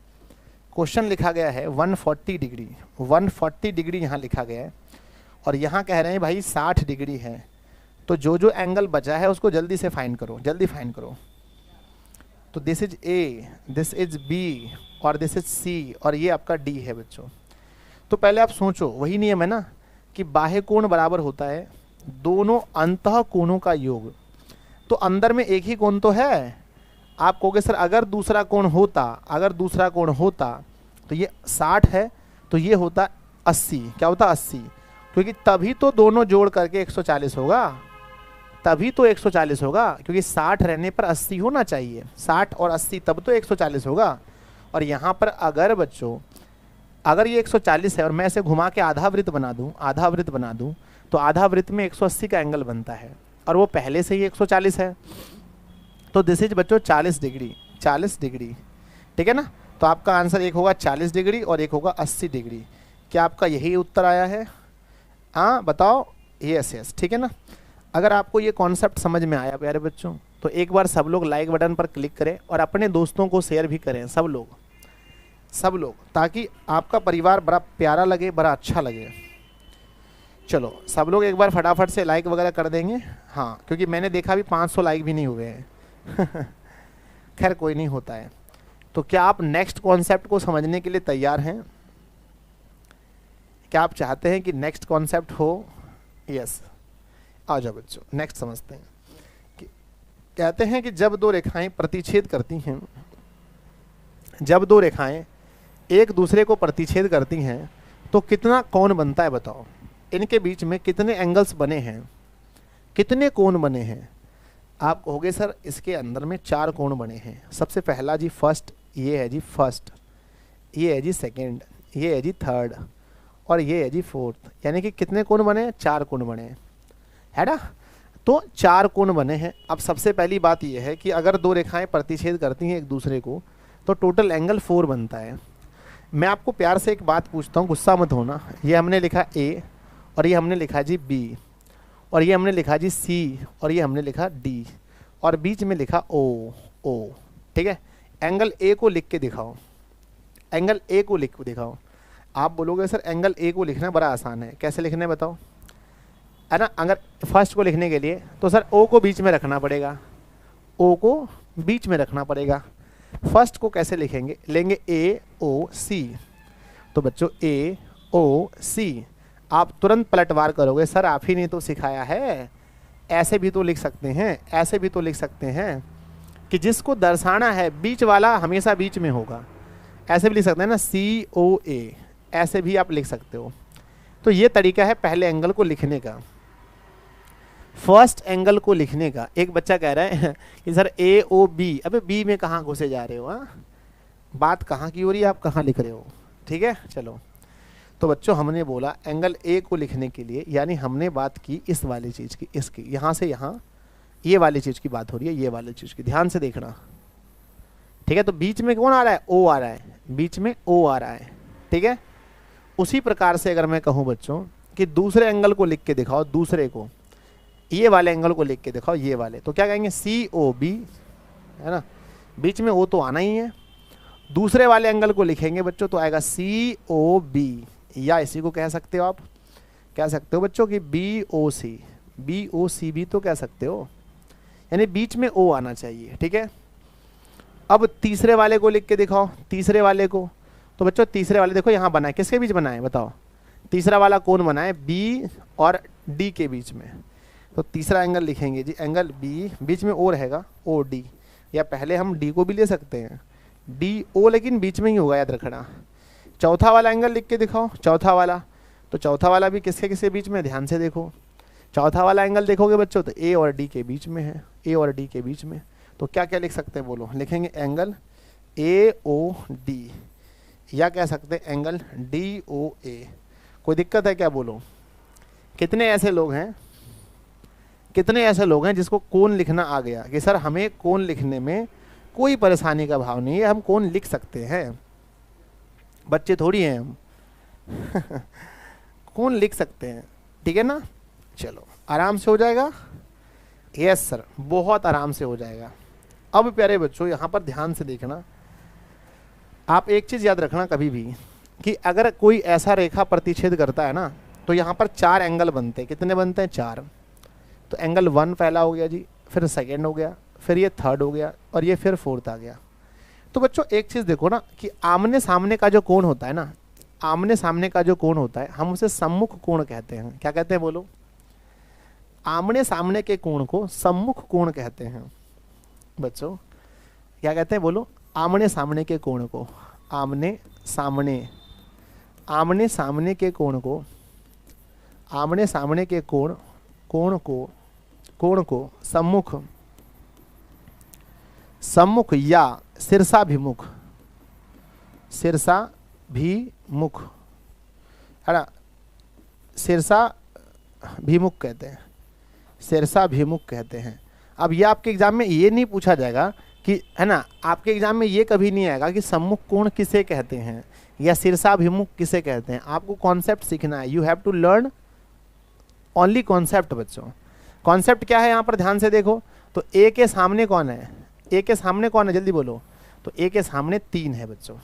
क्वेश्चन लिखा गया है 140 डिग्री, 140 डिग्री यहाँ लिखा गया है और यहाँ कह रहे हैं भाई 60 डिग्री है, तो जो जो एंगल बचा है उसको जल्दी से फाइंड करो, जल्दी फाइंड करो। तो this is A, this is B और दिस इज सी और ये आपका डी है बच्चों। तो पहले आप सोचो, वही नियम है ना कि बाह्य कोण बराबर होता है दोनों अंतः कोणों का योग। तो अंदर में एक ही कोण तो है। आप कहोगे सर अगर दूसरा कोण होता, अगर दूसरा कोण होता तो ये 60 है तो ये होता 80। क्या होता? 80, क्योंकि तभी तो दोनों जोड़ करके 140 होगा, तभी तो 140 होगा, क्योंकि 60 रहने पर 80 होना चाहिए, 60 और 80 तब तो 140 होगा। और यहाँ पर अगर बच्चों, अगर ये 140 है और मैं इसे घुमा के आधा वृत्त बना दूं, आधा वृत्त बना दूं, तो आधा वृत्त में 180 का एंगल बनता है और वो पहले से ही 140 है। तो दिस इज बच्चों 40 डिग्री, 40 डिग्री, ठीक है ना। तो आपका आंसर एक होगा 40 डिग्री और एक होगा 80 डिग्री। क्या आपका यही उत्तर आया है? हाँ बताओ, यस यस, ठीक है ना। अगर आपको ये कॉन्सेप्ट समझ में आया प्यारे बच्चों, तो एक बार सब लोग लाइक बटन पर क्लिक करें और अपने दोस्तों को शेयर भी करें, सब लोग, ताकि आपका परिवार बड़ा प्यारा लगे, बड़ा अच्छा लगे। चलो सब लोग एक बार फटाफट से लाइक वगैरह कर देंगे। हाँ, क्योंकि मैंने देखा अभी 500 लाइक भी नहीं हुए हैं। खैर कोई नहीं, होता है। तो क्या आप नेक्स्ट कॉन्सेप्ट को समझने के लिए तैयार हैं? क्या आप चाहते हैं कि नेक्स्ट कॉन्सेप्ट हो? यस, आ जाओ बच्चों, नेक्स्ट समझते हैं। कहते हैं कि जब दो रेखाएं प्रतिच्छेद करती हैं, जब दो रेखाएं एक दूसरे को प्रतिच्छेद करती हैं तो कितना कोण बनता है? बताओ, इनके बीच में कितने एंगल्स बने हैं, कितने कोण बने हैं? आप कहोगे सर इसके अंदर में 4 कोण बने हैं। सबसे पहला जी फर्स्ट, ये है जी फर्स्ट, ये है जी सेकंड, ये है जी थर्ड और ये है जी फोर्थ। यानी कि कितने कोण बने हैं? 4 कोण बने हैं, है ना। तो 4 कोण बने हैं। अब सबसे पहली बात यह है कि अगर दो रेखाएं प्रतिच्छेद करती हैं एक दूसरे को तो टोटल एंगल 4 बनता है। मैं आपको प्यार से एक बात पूछता हूँ, गुस्सा मत होना। ये हमने लिखा ए और ये हमने लिखा जी बी और ये हमने लिखा जी सी और ये हमने लिखा डी और बीच में लिखा ओ, ठीक है। एंगल ए को लिख के दिखाओ, एंगल ए को लिख के दिखाओ। आप बोलोगे सर एंगल ए को लिखना बड़ा आसान है, कैसे लिखना है बताओ, है ना। अगर फर्स्ट को लिखने के लिए तो सर ओ को बीच में रखना पड़ेगा, ओ को बीच में रखना पड़ेगा। फर्स्ट को कैसे लिखेंगे? लेंगे ए ओ सी। तो बच्चों ए ओ सी आप तुरंत पलटवार करोगे, सर आप ही ने तो सिखाया है, ऐसे भी तो लिख सकते हैं, ऐसे भी तो लिख सकते हैं कि जिसको दर्शाना है बीच वाला हमेशा बीच में होगा। ऐसे भी लिख सकते हैं ना, सी ओ ए, ऐसे भी आप लिख सकते हो। तो ये तरीका है पहले एंगल को लिखने का, फर्स्ट एंगल को लिखने का। एक बच्चा कह रहा है कि सर ए ओ बी, अबे बी में कहाँ घुसे जा रहे हो? हाँ, बात कहाँ की हो रही है, आप कहाँ लिख रहे हो? ठीक है, चलो। तो बच्चों हमने बोला एंगल ए को लिखने के लिए, यानी हमने बात की इस वाली चीज़ की, इसकी, यहाँ से यहाँ ये वाली चीज़ की बात हो रही है, ये वाली चीज़ की, ध्यान से देखना, ठीक है। तो बीच में कौन आ रहा है? ओ आ रहा है, बीच में ओ आ रहा है, ठीक है। उसी प्रकार से अगर मैं कहूँ बच्चों कि दूसरे एंगल को लिख के दिखाओ, दूसरे को, ये वाले एंगल को लिख के दिखाओ, ये वाले, तो क्या कहेंगे? सी ओ बी, है ना, बीच में ओ तो आना ही है। दूसरे वाले एंगल को लिखेंगे बच्चों तो आएगा सी ओ बी, या इसी को कह सकते हो आप, कह सकते हो बच्चों कि बी ओ सी, बी ओ सी भी तो कह सकते हो, यानी बीच में ओ आना चाहिए, ठीक है। अब तीसरे वाले को लिख के दिखाओ, तीसरे वाले को। तो बच्चों तीसरे वाले देखो यहाँ बना है, किसके बीच बना है बताओ? तीसरा वाला कौन बना है? बी और डी के बीच में। तो तीसरा एंगल लिखेंगे जी, एंगल बी, बीच में ओ रहेगा, ओ डी, या पहले हम डी को भी ले सकते हैं, डी ओ, लेकिन बीच में ही होगा, याद रखना। चौथा वाला एंगल लिख के दिखाओ, चौथा वाला। तो चौथा वाला भी किसके किसके बीच में? ध्यान से देखो, चौथा वाला एंगल देखोगे बच्चों तो ए और डी के बीच में है, ए और डी के बीच में। तो क्या क्या लिख सकते हैं बोलो? लिखेंगे एंगल ए ओ डी, या कह सकते हैं एंगल डी ओ ए। कोई दिक्कत है क्या? बोलो। कितने ऐसे लोग हैं, कितने ऐसे लोग हैं जिसको कोण लिखना आ गया कि सर हमें कोण लिखने में कोई परेशानी का भाव नहीं है, हम कोण लिख सकते हैं, बच्चे थोड़ी हैं हम कोण लिख सकते हैं, ठीक है ना। चलो आराम से हो जाएगा। यस सर, बहुत आराम से हो जाएगा। अब प्यारे बच्चों यहाँ पर ध्यान से देखना, आप एक चीज़ याद रखना कभी भी कि अगर कोई ऐसा रेखा प्रतिच्छेद करता है ना तो यहाँ पर 4 एंगल बनते हैं। कितने बनते हैं? 4। तो एंगल 1 पहला हो गया जी, फिर सेकेंड हो गया, फिर ये थर्ड हो गया और ये फिर फोर्थ आ गया। तो बच्चों एक चीज़ देखो ना कि आमने सामने का जो कोण होता है ना, आमने सामने का जो कोण होता है हम उसे सम्मुख कोण कहते हैं। क्या कहते हैं? बोलो। आमने सामने के कोण को सम्मुख कोण कहते हैं बच्चों। क्या कहते हैं? बोलो। आमने सामने के कोण को, आमने सामने, आमने सामने के कोण को, आमने सामने के कोण, कोण को सम्मुख, सम्मुख या शीर्षाभिमुख, शीर्षाभिमुख है ना, शीर्षाभिमुख कहते हैं, शीर्षाभिमुख कहते हैं। अब ये आपके एग्जाम में ये नहीं पूछा जाएगा कि, है ना, आपके एग्जाम में ये कभी नहीं आएगा कि सम्मुख कोण किसे कहते हैं या शीर्षाभिमुख किसे कहते हैं। आपको कॉन्सेप्ट सीखना है। You have to learn only concept बच्चों। कॉन्सेप्ट क्या है यहाँ पर ध्यान से देखो। तो ए के सामने कौन है? ए के सामने कौन है? जल्दी बोलो। तो ए के सामने 3 है बच्चों।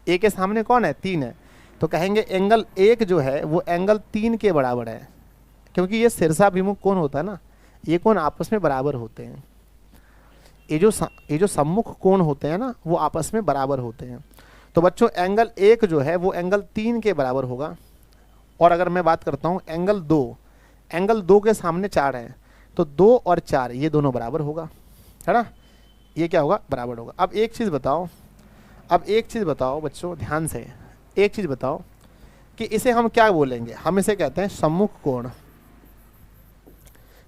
ए के सामने कौन है? 3 है। तो कहेंगे एंगल 1 जो है वो एंगल 3 के बराबर है, क्योंकि ये शीर्षाभिमुख कोण होता है ना, ये कोण आपस में बराबर होते हैं। ये जो सम्मुख कोण होते हैं ना वो आपस में बराबर होते हैं। तो बच्चों एंगल 1 जो है वो एंगल 3 के बराबर होगा। और अगर मैं बात करता हूँ एंगल 2, एंगल 2 के सामने 4 है, तो 2 और 4 ये दोनों बराबर होगा, है ना। ये क्या होगा? बराबर होगा। अब एक चीज़ बताओ, अब एक चीज़ बताओ बच्चों ध्यान से, एक चीज़ बताओ कि इसे हम क्या बोलेंगे? हम इसे कहते हैं सम्मुख कोण,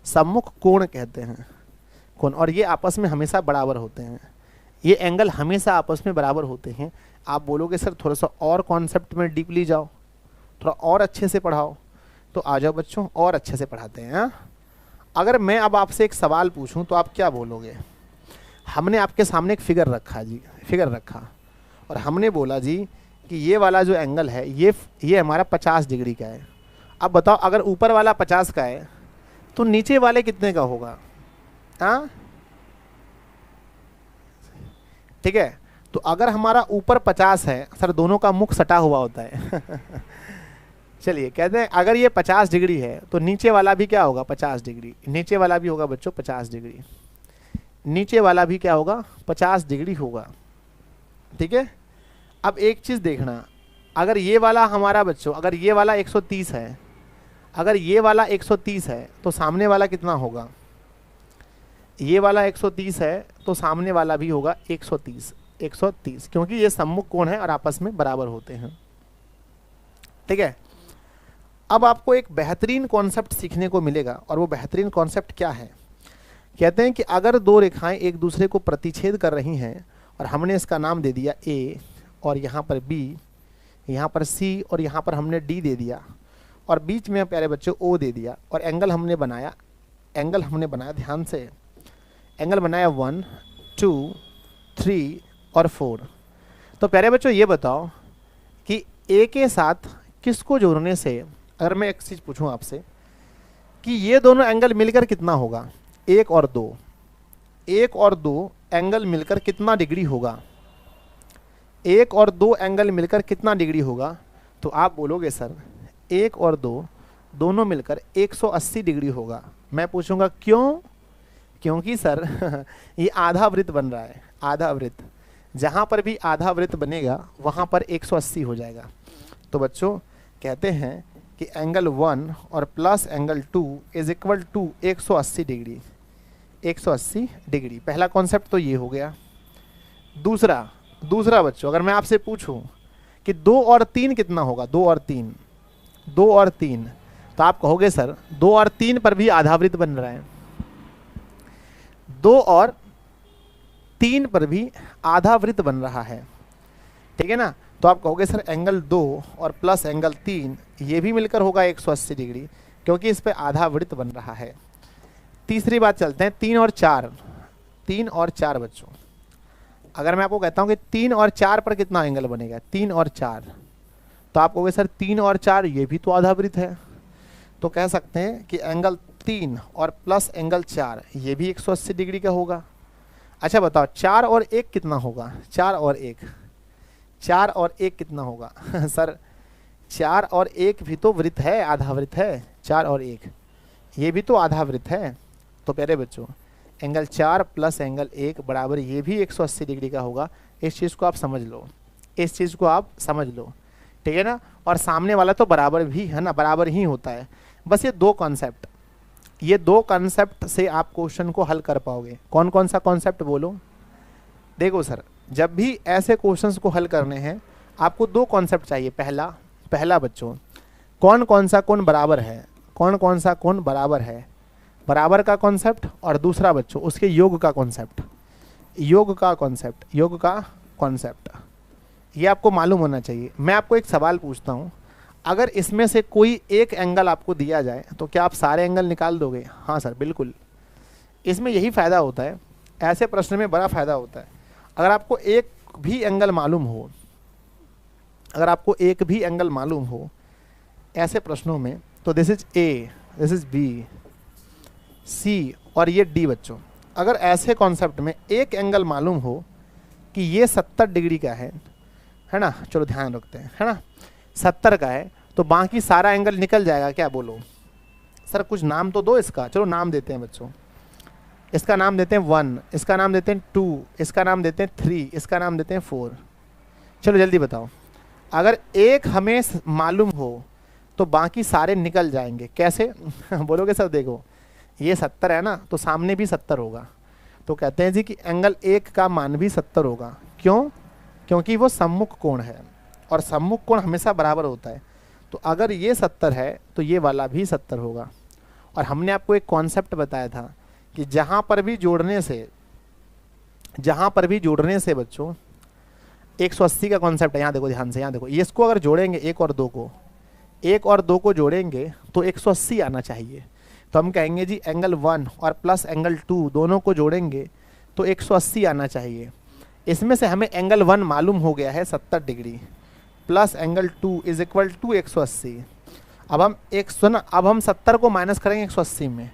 सम्मुख कोण कहते हैं कोण। और ये आपस में हमेशा बराबर होते हैं, ये एंगल हमेशा आपस में बराबर होते हैं। आप बोलोगे सर थोड़ा सा और कॉन्सेप्ट में डीपली जाओ, थोड़ा और अच्छे से पढ़ाओ, तो आ जाओ बच्चों, और अच्छे से पढ़ाते हैं। हाँ? अगर मैं अब आपसे एक सवाल पूछूं तो आप क्या बोलोगे? हमने आपके सामने एक फिगर रखा जी, फिगर रखा, और हमने बोला जी कि ये वाला जो एंगल है ये हमारा 50 डिग्री का है। अब बताओ अगर ऊपर वाला 50 का है तो नीचे वाले कितने का होगा? हाँ ठीक है। तो अगर हमारा ऊपर 50 है, सर दोनों का मुख सटा हुआ होता है चलिए कहते हैं अगर ये 50 डिग्री है तो नीचे वाला भी क्या होगा? 50 डिग्री। नीचे वाला भी होगा बच्चों 50 डिग्री, नीचे वाला भी क्या होगा? 50 डिग्री होगा, ठीक है। अब एक चीज देखना, अगर ये वाला हमारा बच्चों, अगर ये वाला 130 है, अगर ये वाला 130 है तो सामने वाला कितना होगा? ये वाला 130 है तो सामने वाला भी होगा 130, 130, क्योंकि ये सम्मुख कोण है और आपस में बराबर होते हैं, ठीक है। अब आपको एक बेहतरीन कॉन्सेप्ट सीखने को मिलेगा, और वो बेहतरीन कॉन्सेप्ट क्या है? कहते हैं कि अगर 2 रेखाएं एक दूसरे को प्रतिच्छेद कर रही हैं और हमने इसका नाम दे दिया A और यहाँ पर B, यहाँ पर C और यहाँ पर हमने D दे दिया, और बीच में प्यारे बच्चों O दे दिया, और एंगल हमने बनाया, एंगल हमने बनाया ध्यान से, एंगल बनाया 1, 2, 3 और 4। तो प्यारे बच्चों ये बताओ कि A के साथ किसको जोड़ने से, अगर मैं एक चीज़ पूछूं आपसे कि ये दोनों एंगल मिलकर कितना होगा? 1 और 2, 1 और 2 एंगल मिलकर कितना डिग्री होगा? 1 और 2 एंगल मिलकर कितना डिग्री होगा? तो आप बोलोगे सर 1 और 2 दोनों मिलकर 180 डिग्री होगा। मैं पूछूंगा क्यों? क्योंकि सर ये आधा वृत्त बन रहा है, आधा वृत्त, जहाँ पर भी आधा वृत्त बनेगा वहाँ पर 180 हो जाएगा। तो बच्चों कहते हैं कि एंगल 1 और plus angle 2 is equal to 180 degree, 180 degree. पहला कॉन्सेप्ट तो ये हो गया। दूसरा बच्चों अगर मैं आपसे पूछूं कि 2 और 3 कितना होगा? 2 और 3, 2 और 3, तो आप कहोगे सर 2 और 3 पर भी आधा वृत्त बन रहा है, 2 और 3 पर भी आधा वृत्त बन रहा है। ठीक है ना। तो आप कहोगे सर एंगल 2 और प्लस एंगल 3 ये भी मिलकर होगा 180 डिग्री, क्योंकि इस पे आधा वृत्त बन रहा है। तीसरी बात चलते हैं 3 और 4। 3 और 4 बच्चों, अगर मैं आपको कहता हूं कि 3 और 4 पर कितना एंगल बनेगा, 3 और 4, तो आप कहोगे सर 3 और 4 ये भी तो आधा वृत्त है। तो कह सकते हैं कि एंगल 3 और प्लस एंगल 4 ये भी 180 डिग्री का होगा। अच्छा बताओ 4 और 1 कितना होगा, 4 और 1, 4 और 1 कितना होगा सर 4 और 1 भी तो वृत्त है, आधा वृत्त है। 4 और 1 ये भी तो आधा वृत्त है। तो प्यारे बच्चों एंगल 4 प्लस एंगल 1 बराबर ये भी 180 डिग्री का होगा। इस चीज़ को आप समझ लो, इस चीज़ को आप समझ लो, ठीक है ना। और सामने वाला तो बराबर भी है ना, बराबर ही होता है। बस ये दो कॉन्सेप्ट, ये दो कॉन्सेप्ट से आप क्वेश्चन को हल कर पाओगे। कौन कौन सा कॉन्सेप्ट बोलो। देखो सर जब भी ऐसे क्वेश्चंस को हल करने हैं आपको दो कॉन्सेप्ट चाहिए। पहला बच्चों कौन कौन सा कौन बराबर है, कौन कौन सा कौन बराबर है, बराबर का कॉन्सेप्ट। और दूसरा बच्चों उसके योग का कॉन्सेप्ट, योग का कॉन्सेप्ट, योग का कॉन्सेप्ट, ये आपको मालूम होना चाहिए। मैं आपको एक सवाल पूछता हूँ, अगर इसमें से कोई एक एंगल आपको दिया जाए तो क्या आप सारे एंगल निकाल दोगे। हाँ सर बिल्कुल, इसमें यही फ़ायदा होता है, ऐसे प्रश्न में बड़ा फ़ायदा होता है। अगर आपको एक भी एंगल मालूम हो, अगर आपको एक भी एंगल मालूम हो ऐसे प्रश्नों में, तो this is A, this is B, C और ये डी बच्चों। अगर ऐसे कॉन्सेप्ट में एक एंगल मालूम हो कि ये 70 डिग्री का है ना, चलो ध्यान रखते हैं, है ना 70 का है, तो बाकी सारा एंगल निकल जाएगा क्या, बोलो। सर कुछ नाम तो दो इसका, चलो नाम देते हैं बच्चों। इसका नाम देते हैं 1, इसका नाम देते हैं 2, इसका नाम देते हैं 3, इसका नाम देते हैं 4। चलो जल्दी बताओ, अगर एक हमें मालूम हो तो बाकी सारे निकल जाएंगे कैसे बोलोगे सर देखो ये 70 है ना, तो सामने भी 70 होगा, तो कहते हैं जी कि एंगल 1 का मान भी 70 होगा। क्यों, क्योंकि वो सम्मुख कोण है और सम्मुख कोण हमेशा बराबर होता है। तो अगर ये 70 है तो ये वाला भी 70 होगा। और हमने आपको एक कॉन्सेप्ट बताया था कि जहाँ पर भी जोड़ने से बच्चों 180 का कॉन्सेप्ट है। यहाँ देखो ध्यान से, यहाँ देखो, ये इसको अगर जोड़ेंगे एक और दो को जोड़ेंगे तो 180 आना चाहिए। तो हम कहेंगे जी एंगल 1 और प्लस एंगल 2 दोनों को जोड़ेंगे तो 180 आना चाहिए। इसमें से हमें एंगल 1 मालूम हो गया है 70 degree, plus angle 2 is equal to 180। अब हम 70 को माइनस करेंगे 180 में,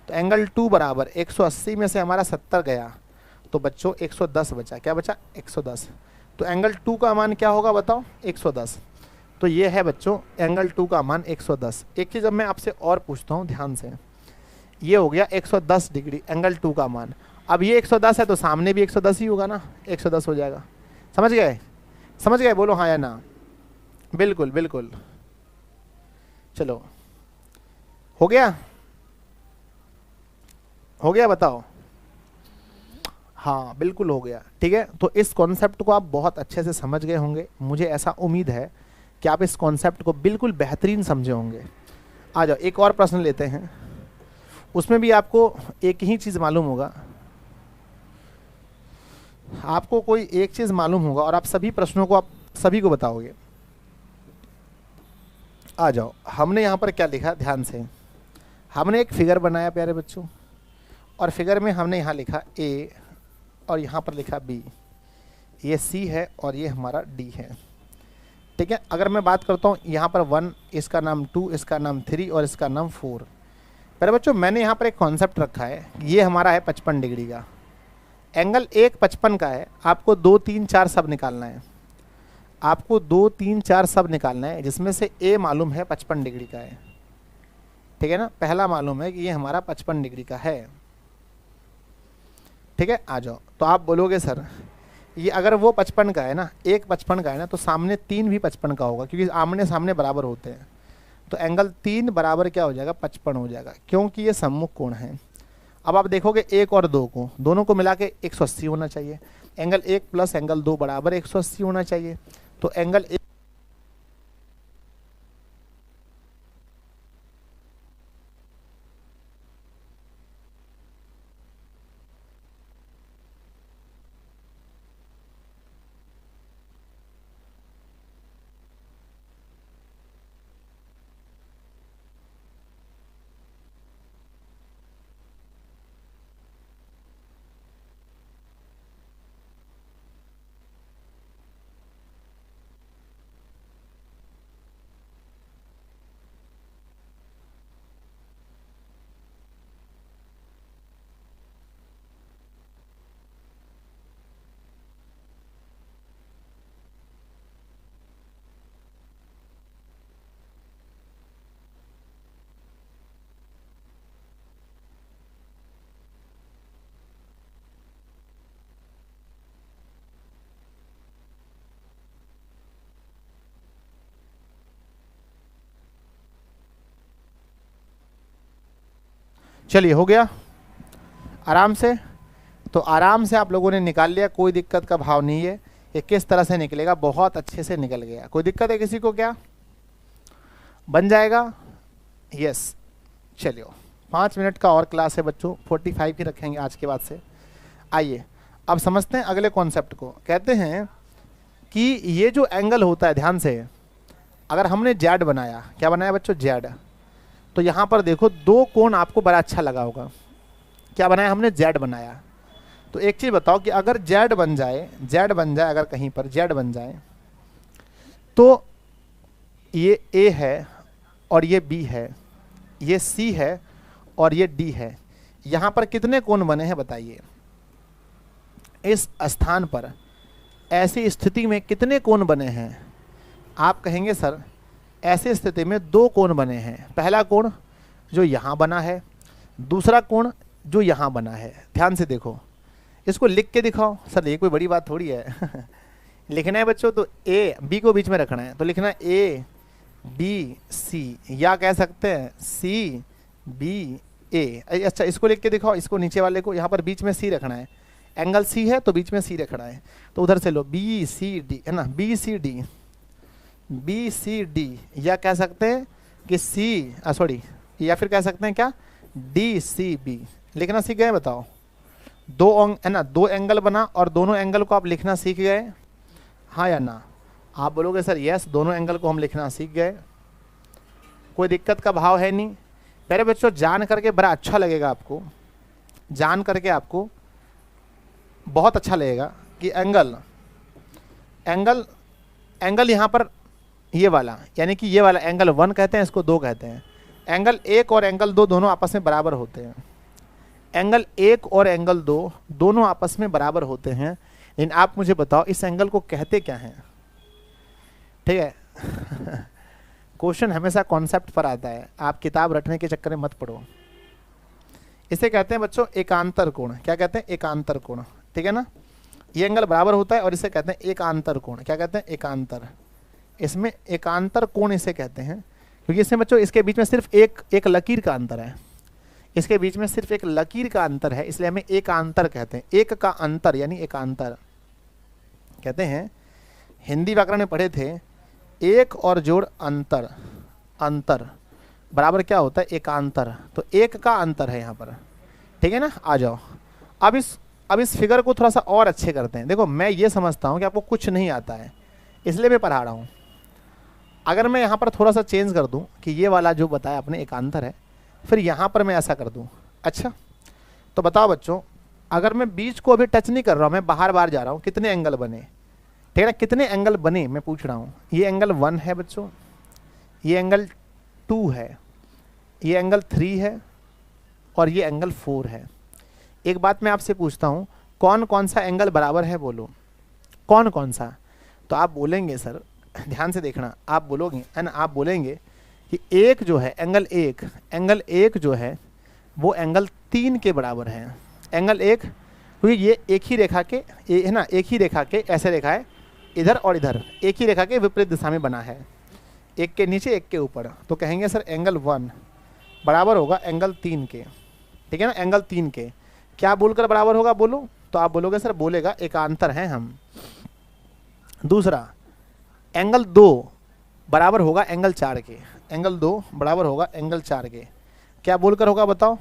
तो एंगल 2 बराबर 180 में से हमारा 70 गया तो बच्चों 110 बचा। क्या बचा, 110। तो एंगल 2 का मान क्या होगा बताओ, 110। तो ये है बच्चों एंगल 2 का मान 110। एक चीज़ अब मैं आपसे और पूछता हूँ ध्यान से, ये हो गया 110 डिग्री एंगल 2 का मान। अब ये 110 है तो सामने भी 110 ही होगा ना, 110 हो जाएगा। समझ गए, समझ गए, बोलो हाँ या ना। बिल्कुल बिल्कुल, चलो हो गया, हो गया बताओ। हाँ बिल्कुल हो गया, ठीक है। तो इस कॉन्सेप्ट को आप बहुत अच्छे से समझ गए होंगे, मुझे ऐसा उम्मीद है कि आप इस कॉन्सेप्ट को बिल्कुल बेहतरीन समझे होंगे। आ जाओ एक और प्रश्न लेते हैं, उसमें भी आपको एक ही चीज़ मालूम होगा, आपको कोई एक चीज़ मालूम होगा और आप सभी प्रश्नों को आप सभी को बताओगे। आ जाओ, हमने यहाँ पर क्या लिखा ध्यान से, हमने एक फिगर बनाया प्यारे बच्चों, और फिगर में हमने यहाँ लिखा ए और यहाँ पर लिखा बी, ये सी है और ये हमारा डी है, ठीक है। अगर मैं बात करता हूँ यहाँ पर 1, इसका नाम 2, इसका नाम 3 और इसका नाम 4। प्यारे बच्चों मैंने यहाँ पर एक कॉन्सेप्ट रखा है, ये हमारा है 55 डिग्री का, एंगल 1 55 का है, आपको 2 3 4 सब निकालना है, आपको 2 3 4 सब निकालना है, जिसमें से ए मालूम है 55 डिग्री का है, ठीक है ना। पहला मालूम है कि ये हमारा 55 डिग्री का है, ठीक है। आ जाओ, तो आप बोलोगे सर ये अगर वो 55 का है ना, एक 55 का है ना, तो सामने 3 भी 55 का होगा, क्योंकि आमने सामने बराबर होते हैं। तो एंगल 3 बराबर क्या हो जाएगा, 55 हो जाएगा, क्योंकि ये सम्मुख कोण है। अब आप देखोगे 1 और 2 को, दोनों को मिला के 180 होना चाहिए। एंगल 1 प्लस एंगल 2 बराबर 180 होना चाहिए। तो एंगल चलिए हो गया आराम से। तो आराम से आप लोगों ने निकाल लिया, कोई दिक्कत का भाव नहीं है। ये किस तरह से निकलेगा, बहुत अच्छे से निकल गया। कोई दिक्कत है किसी को क्या? बन जाएगा? यस। चलिए 5 मिनट का और क्लास है बच्चों, 45 ही रखेंगे आज के बाद से। आइए अब समझते हैं अगले कॉन्सेप्ट को। कहते हैं कि ये जो एंगल होता है, ध्यान से, अगर हमने जेड बनाया, क्या बनाया बच्चों? जेड। तो यहाँ पर देखो दो कोण आपको बड़ा अच्छा लगा होगा। क्या बनाया हमने? जेड बनाया। तो एक चीज़ बताओ कि अगर जेड बन जाए, अगर कहीं पर जेड बन जाए, तो ये ए है और ये बी है, ये सी है और ये डी है। यहाँ पर कितने कोण बने हैं बताइए? इस स्थान पर ऐसी स्थिति में कितने कोण बने हैं? आप कहेंगे सर ऐसी स्थिति में 2 कोण बने हैं। पहला कोण जो यहाँ बना है, दूसरा कोण जो यहाँ बना है। ध्यान से देखो, इसको लिख के दिखाओ। सर ये कोई बड़ी बात थोड़ी है लिखना है बच्चों, तो ए बी को बीच में रखना है, तो लिखना है ए बी सी, या कह सकते हैं सी बी ए। अच्छा इसको लिख के दिखाओ, इसको नीचे वाले को, यहाँ पर बीच में सी रखना है। एंगल सी है तो बीच में सी रखना है। तो उधर से लो बी सी डी, है ना, B C D, B C D, या कह सकते हैं कि सी सॉरी, या फिर कह सकते हैं क्या, डी सी बी। लिखना सीख गए? बताओ। दो है ना, 2 एंगल बना और दोनों एंगल को आप लिखना सीख गए, हाँ या ना? आप बोलोगे सर यस, दोनों एंगल को हम लिखना सीख गए, कोई दिक्कत का भाव है नहीं। पहले बच्चों जान करके बड़ा अच्छा लगेगा आपको, जान करके आपको बहुत अच्छा लगेगा कि एंगल एंगल एंगल यहाँ पर ये वाला, यानी कि ये वाला एंगल 1 कहते हैं, इसको 2 कहते हैं। एंगल 1 और एंगल 2 दोनों आपस में बराबर होते हैं। एंगल 1 और एंगल 2 दोनों आपस में बराबर होते हैं। लेकिन आप मुझे बताओ इस एंगल को कहते क्या हैं? ठीक है क्वेश्चन हमेशा कॉन्सेप्ट पर आता है, आप किताब रटने के चक्कर में मत पड़ो। इसे कहते हैं बच्चों एकांतर कोण। क्या कहते हैं? एकांतर कोण, ठीक है ना। ये एंगल बराबर होता है और इसे कहते हैं एकांतर कोण। क्या कहते हैं? एकांतर। इसमें एकांतर कोण इसे कहते हैं क्योंकि इसमें बच्चों इसके बीच में सिर्फ एक लकीर का अंतर है। इसके बीच में सिर्फ एक लकीर का अंतर है, इसलिए हमें एकांतर कहते हैं। एक का अंतर यानी एकांतर कहते हैं। हिंदी व्याकरण में पढ़े थे, एक और जोड़ अंतर, अंतर बराबर क्या होता है? एकांतर। तो एक का अंतर है यहाँ पर, ठीक है ना। आ जाओ अब इस फिगर को थोड़ा सा और अच्छे करते हैं। देखो मैं ये समझता हूँ कि आपको कुछ नहीं आता है, इसलिए मैं पढ़ा रहा हूँ। अगर मैं यहाँ पर थोड़ा सा चेंज कर दूँ कि ये वाला जो बताया आपने एकांतर है, फिर यहाँ पर मैं ऐसा कर दूँ, अच्छा तो बताओ बच्चों, अगर मैं बीच को अभी टच नहीं कर रहा हूँ, मैं बाहर बाहर जा रहा हूँ, कितने एंगल बने? ठीक है ना, कितने एंगल बने मैं पूछ रहा हूँ। ये एंगल 1 है बच्चों, ये एंगल 2 है, ये एंगल 3 है और ये एंगल 4 है। एक बात मैं आपसे पूछता हूँ, कौन कौन सा एंगल बराबर है? बोलो कौन कौन सा। तो आप बोलेंगे सर, ध्यान से देखना, आप बोलोगे है ना, आप बोलेंगे कि एक जो है एंगल 1 जो है वो एंगल 3 के बराबर है। एंगल 1 क्योंकि ये एक ही रेखा के है ना, एक ही रेखा के ऐसे रेखा है, इधर और इधर एक ही रेखा के विपरीत दिशा में बना है, एक के नीचे एक के ऊपर। तो कहेंगे सर एंगल 1 बराबर होगा एंगल 3 के, ठीक है ना, एंगल 3 के। क्या बोलकर बराबर होगा बोलो? तो आप बोलोगे सर बोलेगा एकांतर हैं हम। दूसरा एंगल 2 बराबर होगा एंगल 4 के, एंगल 2 बराबर होगा एंगल 4 के। क्या बोलकर होगा बताओ?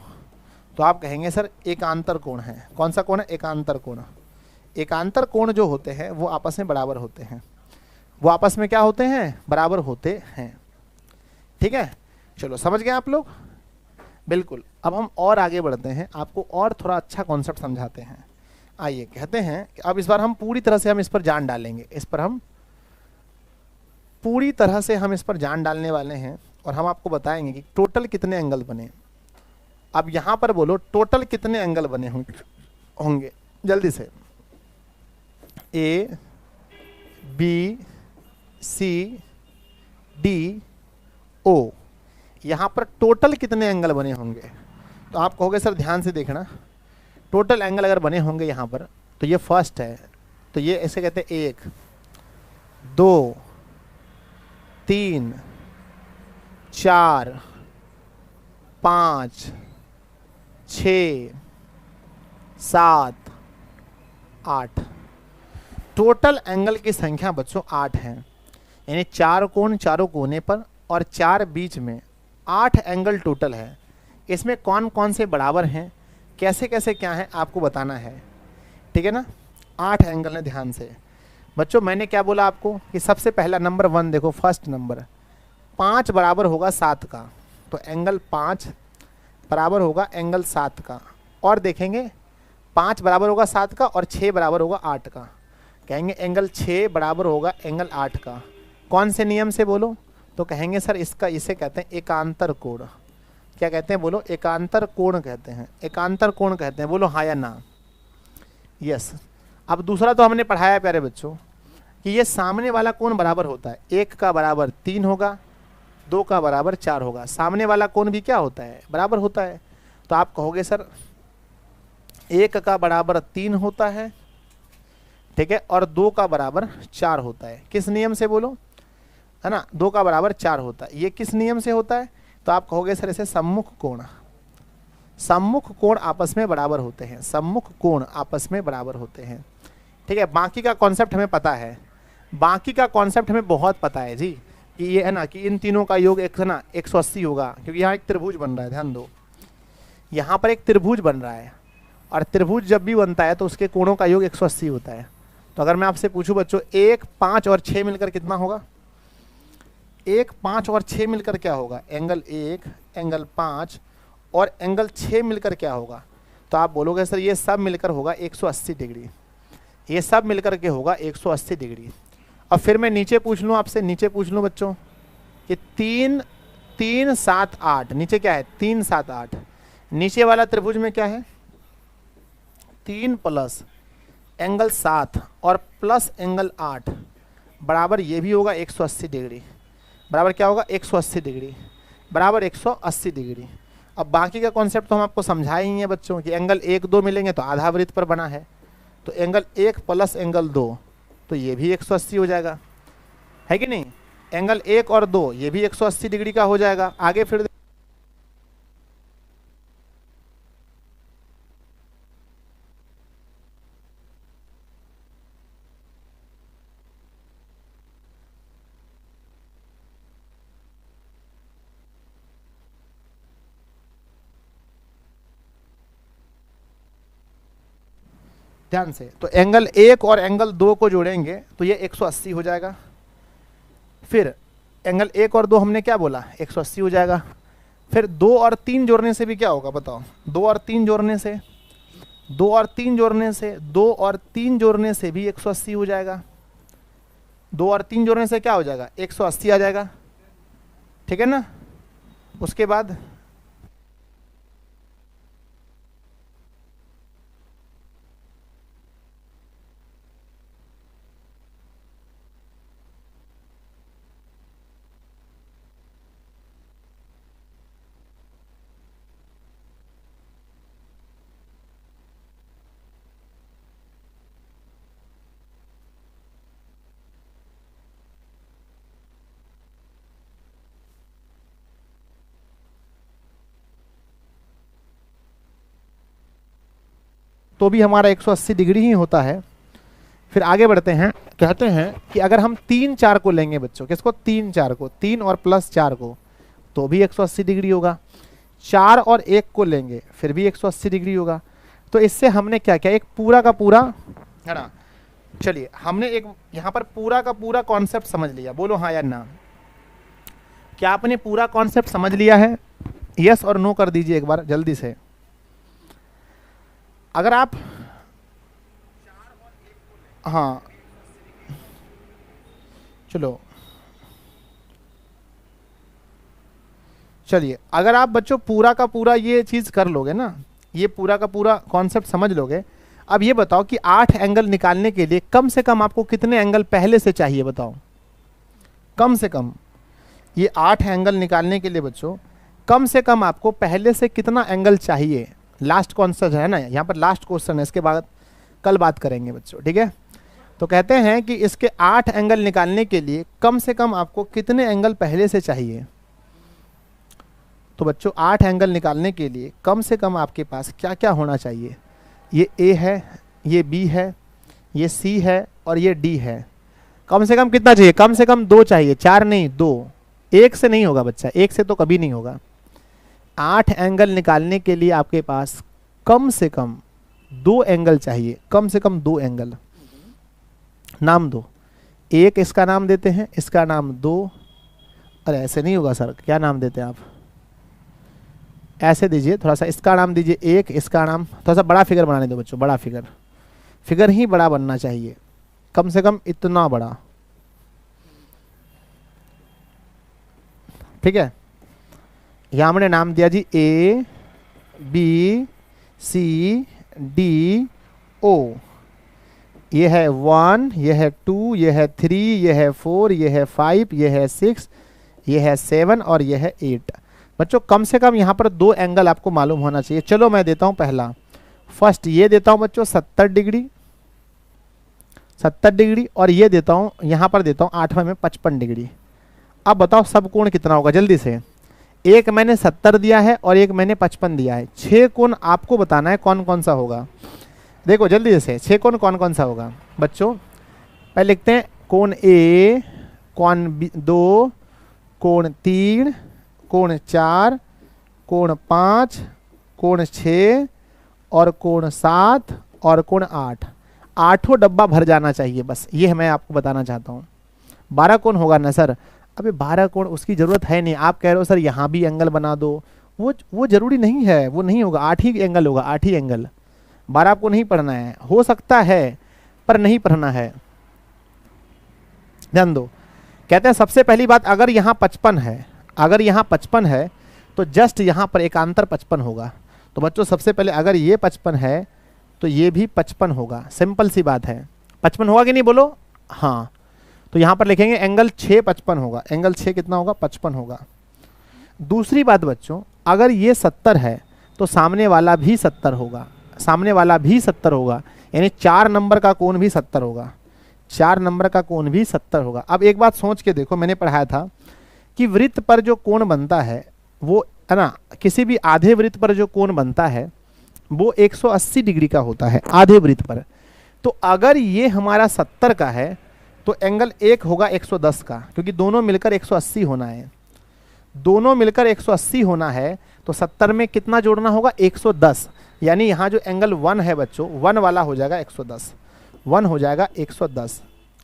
तो आप कहेंगे सर एकांतर कोण है। कौन सा कोण है? एकांतर कोण। एकांतर कोण जो होते हैं वो आपस में बराबर होते हैं, वो आपस में क्या होते हैं? बराबर होते हैं, ठीक है। चलो समझ गए आप लोग? बिल्कुल। अब हम और आगे बढ़ते हैं, आपको और थोड़ा अच्छा कॉन्सेप्ट समझाते हैं। आइए कहते हैं कि अब इस बार हम पूरी तरह से हम इस पर जान डालेंगे, इस पर हम पूरी तरह से हम इस पर जान डालने वाले हैं और हम आपको बताएंगे कि टोटल कितने एंगल बने। अब यहाँ पर बोलो टोटल कितने एंगल बने होंगे जल्दी से। A B C D O, यहाँ पर टोटल कितने एंगल बने होंगे? तो आप कहोगे सर ध्यान से देखना, टोटल एंगल अगर बने होंगे यहाँ पर, तो ये फर्स्ट है, तो ये ऐसे कहते हैं 1 2 3 4 5 6, 7, 8। टोटल एंगल की संख्या बच्चों 8 है, यानी 4 कोण चारों कोने पर और 4 बीच में, 8 एंगल टोटल है। इसमें कौन कौन से बराबर हैं, कैसे कैसे क्या है आपको बताना है, ठीक है ना। 8 एंगल है, ध्यान से बच्चों। मैंने क्या बोला आपको कि सबसे पहला नंबर 1 देखो, फर्स्ट नंबर 5 बराबर होगा 7 का, तो एंगल 5 बराबर होगा एंगल 7 का। और देखेंगे 5 बराबर होगा 7 का और 6 बराबर होगा 8 का, कहेंगे एंगल 6 बराबर होगा एंगल 8 का। कौन से नियम से बोलो, तो कहेंगे सर इसका, इसे कहते हैं एकांतर कोण। क्या कहते हैं बोलो, एकांतर कोण कहते हैं, एकांतर कोण कहते हैं, बोलो हाँ या ना। यस। अब दूसरा तो हमने पढ़ाया प्यारे बच्चों कि ये सामने वाला कोण बराबर होता है, 1 का बराबर 3 होगा, 2 का बराबर 4 होगा। सामने वाला कोण भी क्या होता है, बराबर होता है। तो आप कहोगे सर 1 का बराबर 3 होता है, ठीक है, और 2 का बराबर 4 होता है। किस नियम से बोलो, है ना, 2 का बराबर 4 होता है, ये किस नियम से होता है। तो आप कहोगे सर इसे सम्मुख कोण, सम्मुख कोण आपस में बराबर होते हैं, सम्मुख कोण आपस में बराबर होते हैं, ठीक है। बाकी का कॉन्सेप्ट हमें पता है, बाकी का कॉन्सेप्ट हमें बहुत पता है जी, कि ये है ना कि इन तीनों का योग एक है ना 180 होगा, क्योंकि यहाँ एक त्रिभुज बन रहा है, ध्यान दो, यहाँ पर एक त्रिभुज बन रहा है, और त्रिभुज जब भी बनता है तो उसके कोणों का योग 180 होता है। तो अगर मैं आपसे पूछूं बच्चों 1, 5 और 6 मिलकर कितना होगा, 1, 5 और 6 मिलकर क्या होगा, एंगल 1, एंगल 5 और एंगल 6 मिलकर क्या होगा। तो आप बोलोगे सर ये सब मिलकर होगा 180 डिग्री, ये सब मिलकर के होगा 180 डिग्री। अब फिर मैं नीचे पूछ लूँ आपसे, नीचे पूछ लूँ बच्चों कि 3, 3, 7, 8, नीचे क्या है 3, 7, 8, नीचे वाला त्रिभुज में क्या है 3 प्लस एंगल 7 और प्लस एंगल 8 बराबर ये भी होगा 180 डिग्री, बराबर क्या होगा 180 डिग्री, बराबर 180 डिग्री। अब बाकी का कॉन्सेप्ट तो हम आपको समझाए ही हैं बच्चों कि एंगल 1, 2 मिलेंगे तो आधा वृत्त पर बना है, तो एंगल 1 प्लस एंगल 2 तो ये भी 180 हो जाएगा, है कि नहीं। एंगल 1 और 2 ये भी 180 डिग्री का हो जाएगा। आगे फिर ध्यान से, तो एंगल 1 और एंगल 2 को जोड़ेंगे तो ये 180 हो जाएगा। फिर एंगल 1 और 2 हमने क्या बोला 180 हो जाएगा। फिर 2 और 3 जोड़ने से भी क्या होगा बताओ, 2 और 3 जोड़ने से, 2 और 3 जोड़ने से, 2 और 3 जोड़ने से भी 180 हो जाएगा। 2 और 3 जोड़ने से क्या हो जाएगा 180 आ जाएगा, ठीक है ना। उसके बाद तो भी हमारा 180 डिग्री ही होता है। फिर आगे बढ़ते हैं, कहते हैं कि अगर हम 3, 4 को लेंगे बच्चों, किसको 3, 4 को, 3 और प्लस 4 को, तो भी 180 डिग्री होगा। 4 और 1 को लेंगे फिर भी 180 डिग्री होगा। तो इससे हमने क्या किया, एक पूरा का पूरा, है ना, चलिए हमने एक यहाँ पर पूरा का पूरा कॉन्सेप्ट समझ लिया, बोलो हाँ या ना। क्या आपने पूरा कॉन्सेप्ट समझ लिया है, यस और नो कर दीजिए एक बार जल्दी से। अगर आप, हाँ चलो चलिए, अगर आप बच्चों पूरा का पूरा ये चीज़ कर लोगे ना, ये पूरा का पूरा कॉन्सेप्ट समझ लोगे। अब ये बताओ कि 8 एंगल निकालने के लिए कम से कम आपको कितने एंगल पहले से चाहिए बताओ, कम से कम। ये 8 एंगल निकालने के लिए बच्चों कम से कम आपको पहले से कितना एंगल चाहिए, लास्ट कॉन्सेप्ट है ना, यहाँ पर लास्ट क्वेश्चन है, इसके बाद कल बात करेंगे बच्चों, ठीक है। तो कहते हैं कि इसके 8 एंगल निकालने के लिए कम से कम आपको कितने एंगल पहले से चाहिए। तो बच्चों 8 एंगल निकालने के लिए कम से कम आपके पास क्या क्या होना चाहिए? ये ए है, ये बी है, ये सी है और ये डी है। कम से कम कितना चाहिए? कम से कम 2 चाहिए, 4 नहीं 2। 1 से नहीं होगा बच्चा, 1 से तो कभी नहीं होगा। 8 एंगल निकालने के लिए आपके पास कम से कम 2 एंगल चाहिए, कम से कम 2 एंगल। नाम दो, एक इसका नाम देते हैं, इसका नाम 2। अरे ऐसे नहीं होगा सर, क्या नाम देते हैं आप? ऐसे दीजिए, थोड़ा सा इसका नाम दीजिए 1, इसका नाम, थोड़ा सा बड़ा फिगर बनाने दो बच्चों, बड़ा फिगर ही बड़ा बनना चाहिए, कम से कम इतना बड़ा। ठीक है, यहां हमने नाम दिया जी A B C D O. ये है 1, ये है 2, ये है 3, ये है 4, ये है 5, ये है 6, ये है 7 और ये है 8। बच्चों कम से कम यहाँ पर 2 एंगल आपको मालूम होना चाहिए। चलो मैं देता हूँ पहला, फर्स्ट ये देता हूँ बच्चों 70 डिग्री, 70 डिग्री, और ये देता हूँ यहाँ पर देता हूँ 8वें में 55 डिग्री। अब बताओ सब कोण कितना होगा जल्दी से। एक मैंने 70 दिया है और एक मैंने 55 दिया है। 6 कोण आपको बताना है कौन कौन सा होगा। देखो जल्दी से 6 कोण कौन कौन सा होगा बच्चों। पहले लिखते हैं कोण ए, कोण 2, कोण 3, कोण 4, कोण 5, कोण 6 और कोण 7 और कोण 8। 8 डब्बा भर जाना चाहिए बस, ये मैं आपको बताना चाहता हूँ। 12 कोण होगा ना सर? अबे 12 कोण उसकी ज़रूरत है नहीं। आप कह रहे हो सर यहाँ भी एंगल बना दो, वो ज़रूरी नहीं है, वो नहीं होगा। 8 ही एंगल होगा, 8 ही एंगल। 12 आपको नहीं पढ़ना है, हो सकता है पर नहीं पढ़ना है, ध्यान दो। कहते हैं सबसे पहली बात, अगर यहाँ 55 है, अगर यहाँ 55 है तो जस्ट यहाँ पर एकांतर 55 होगा। तो बच्चों सबसे पहले अगर ये 55 है तो ये भी 55 होगा, सिंपल सी बात है। 55 होगा कि नहीं बोलो? हाँ, तो यहाँ पर लिखेंगे एंगल 6 55 होगा। एंगल 6 कितना होगा? 55 होगा। दूसरी बात बच्चों, अगर ये 70 है तो सामने वाला भी 70 होगा, सामने वाला भी 70 होगा, यानी 4 नंबर का कोण भी 70 होगा, 4 नंबर का कोण भी 70 होगा। अब एक बात सोच के देखो, मैंने पढ़ाया था कि वृत्त पर जो कोण बनता है वो है ना, किसी भी आधे वृत्त पर जो कोण बनता है वो 180 डिग्री का होता है आधे वृत्त पर। तो अगर ये हमारा 70 का है तो एंगल एक होगा 110 का, क्योंकि दोनों मिलकर 180 होना है, दोनों मिलकर 180 होना है। तो 70 में कितना जोड़ना होगा? 110, यानी यहाँ जो एंगल 1 है बच्चों, 1 वाला हो जाएगा 110, 1 हो जाएगा 110,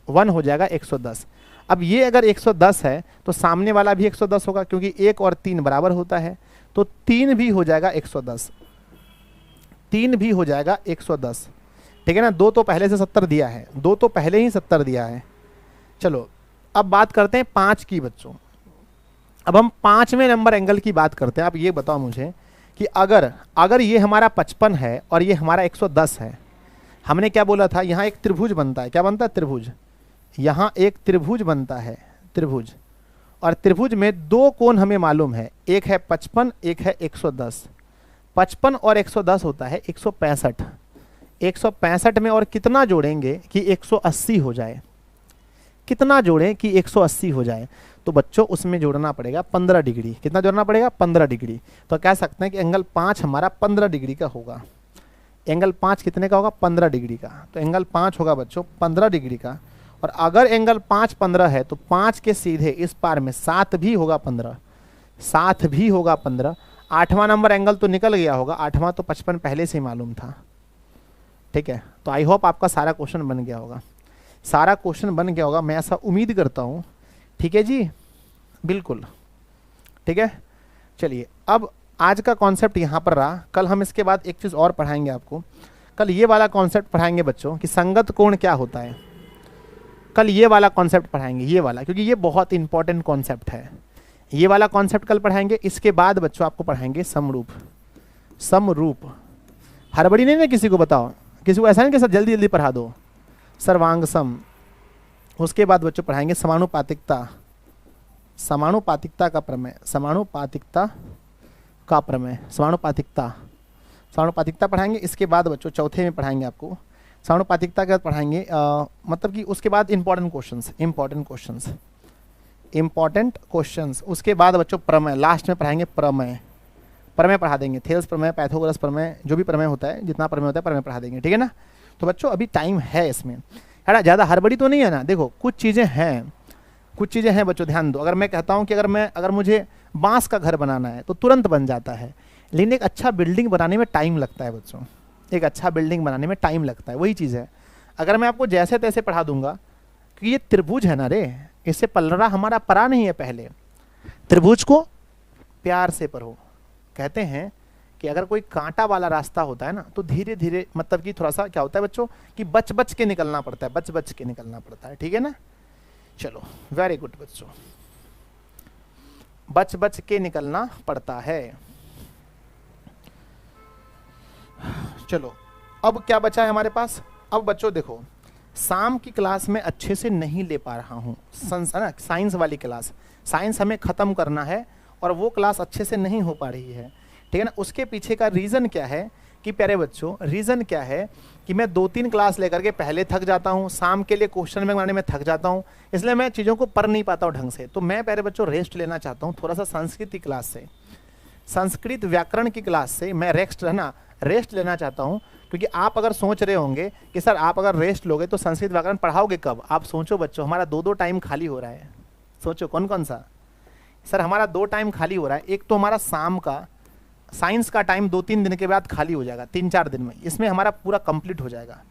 1 हो जाएगा 110। अब ये अगर 110 है तो सामने वाला भी 110 होगा, क्योंकि 1 और 3 बराबर होता है, तो 3 भी हो जाएगा 110, 3 भी हो जाएगा 110। ठीक है ना? 2 तो पहले से 70 दिया है, 2 तो पहले ही 70 दिया है। चलो अब बात करते हैं 5 की बच्चों। अब हम 5वें नंबर एंगल की बात करते हैं। आप ये बताओ मुझे कि अगर ये हमारा 55 है और ये हमारा 110 है, हमने क्या बोला था? यहाँ एक त्रिभुज बनता है। क्या बनता है? त्रिभुज। यहाँ एक त्रिभुज बनता है, त्रिभुज, और त्रिभुज में 2 कोण हमें मालूम है, एक है 55, एक है 110। 55 और 110 होता है 165। 165 में और कितना जोड़ेंगे कि 180 हो जाए? कितना जोड़ें कि 180 हो जाए? तो बच्चों उसमें जोड़ना पड़ेगा 15 डिग्री। कितना जोड़ना पड़ेगा? 15 डिग्री। तो कह सकते हैं कि एंगल 5 हमारा 15 डिग्री का होगा। एंगल 5 कितने का होगा? 15 डिग्री का। तो एंगल 5 होगा बच्चों 15 डिग्री का। और अगर एंगल 5 15 है तो 5 के सीधे इस पार में 7 भी होगा 15, 7 भी होगा 15। 8वां नंबर एंगल तो निकल गया होगा, 8वां तो 55 पहले से ही मालूम था। ठीक है, तो आई होप आपका सारा क्वेश्चन बन गया होगा, सारा क्वेश्चन बन गया होगा, मैं ऐसा उम्मीद करता हूँ। ठीक है जी, बिल्कुल ठीक है। चलिए अब आज का कॉन्सेप्ट यहाँ पर रहा। कल हम इसके बाद एक चीज़ और पढ़ाएंगे आपको। कल ये वाला कॉन्सेप्ट पढ़ाएंगे बच्चों कि संगत कोण क्या होता है। कल ये वाला कॉन्सेप्ट पढ़ाएंगे, ये वाला, क्योंकि ये बहुत इंपॉर्टेंट कॉन्सेप्ट है। ये वाला कॉन्सेप्ट कल पढ़ाएंगे। इसके बाद बच्चों आपको पढ़ाएंगे समरूप। समरूप हड़बड़ी नहीं ना किसी को, बताओ किसी को ऐसा नहीं कि सर जल्दी जल्दी पढ़ा दो। सर्वांग सम। उसके बाद बच्चों पढ़ाएंगे समानुपातिकता, समानुपातिकता का प्रमेय, समानुपातिकता का प्रमेय, समानुपातिकता, समानुपातिकता पढ़ाएंगे। इसके बाद बच्चों चौथे में पढ़ाएंगे आपको समानुपातिकता के बाद पढ़ाएंगे मतलब कि उसके बाद important questions, important questions. Important questions. उसके बाद बच्चों प्रमेय, लास्ट में पढ़ाएंगे प्रमेय। प्रमेय पढ़ा देंगे, थेल्स प्रमेय, पाइथागोरस प्रमेय, जो भी प्रमेय होता है, जितना प्रमेय होता है प्रमेय पढ़ा देंगे, ठीक है ना। तो बच्चों अभी टाइम है इसमें, है ना, ज़्यादा हड़बड़ी तो नहीं है ना। देखो कुछ चीज़ें हैं बच्चों, ध्यान दो। अगर मैं कहता हूँ कि अगर मुझे बांस का घर बनाना है तो तुरंत बन जाता है, लेकिन एक अच्छा बिल्डिंग बनाने में टाइम लगता है बच्चों, एक अच्छा बिल्डिंग बनाने में टाइम लगता है। वही चीज़ है, अगर मैं आपको जैसे तैसे पढ़ा दूंगा कि ये त्रिभुज है ना रे, इससे पलड़ा हमारा परा नहीं है, पहले त्रिभुज को प्यार से पढ़ो। कहते हैं कि अगर कोई कांटा वाला रास्ता होता है ना तो धीरे धीरे, मतलब कि थोड़ा सा क्या होता है बच्चों कि बच बच के निकलना पड़ता है, बच बच के निकलना पड़ता है, ठीक है ना। चलो वेरी गुड बच्चों, बच बच के निकलना पड़ता है। चलो अब क्या बचा है हमारे पास। अब बच्चों देखो, शाम की क्लास में अच्छे से नहीं ले पा रहा हूँ, ना साइंस वाली क्लास, साइंस हमें ख़त्म करना है और वो क्लास अच्छे से नहीं हो पा रही है, ठीक है ना। उसके पीछे का रीज़न क्या है कि प्यारे बच्चों, रीज़न क्या है कि मैं 2-3 क्लास लेकर के पहले थक जाता हूँ, शाम के लिए क्वेश्चन बैंक बनाने में थक जाता हूँ, इसलिए मैं चीज़ों को पढ़ नहीं पाता हूँ ढंग से। तो मैं प्यारे बच्चों रेस्ट लेना चाहता हूँ थोड़ा सा संस्कृत की क्लास से, संस्कृत व्याकरण की क्लास से मैं रेस्ट लेना चाहता हूँ। क्योंकि आप अगर सोच रहे होंगे कि सर आप अगर रेस्ट लोगे तो संस्कृत व्याकरण पढ़ाओगे कब, आप सोचो बच्चों, हमारा 2-2 टाइम खाली हो रहा है। सोचो कौन कौन सा सर, हमारा 2 टाइम खाली हो रहा है। एक तो हमारा शाम का साइंस का टाइम 2-3 दिन के बाद खाली हो जाएगा, 3-4 दिन में, इसमें हमारा पूरा कंप्लीट हो जाएगा।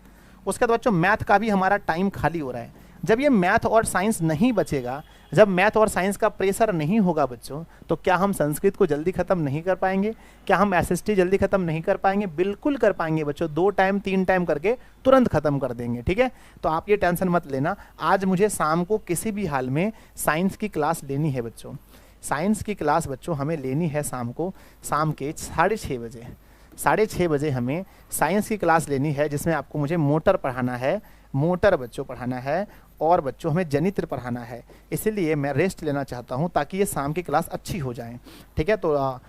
उसके बाद बच्चों मैथ का भी हमारा टाइम खाली हो रहा है। जब ये मैथ और साइंस नहीं बचेगा, जब मैथ और साइंस का प्रेशर नहीं होगा बच्चों, तो क्या हम संस्कृत को जल्दी खत्म नहीं कर पाएंगे, क्या हम एसएसटी जल्दी खत्म नहीं कर पाएंगे? बिल्कुल कर पाएंगे बच्चों, 2 टाइम 3 टाइम करके तुरंत खत्म कर देंगे, ठीक है। तो आप ये टेंशन मत लेना, आज मुझे शाम को किसी भी हाल में साइंस की क्लास लेनी है बच्चों। साइंस की क्लास बच्चों हमें लेनी है शाम को, शाम के 6:30 बजे, 6:30 बजे हमें साइंस की क्लास लेनी है, जिसमें आपको मुझे मोटर पढ़ाना है, मोटर बच्चों पढ़ाना है, और बच्चों हमें जनित्र पढ़ाना है। इसीलिए मैं रेस्ट लेना चाहता हूं ताकि ये शाम की क्लास अच्छी हो जाए, ठीक है। तो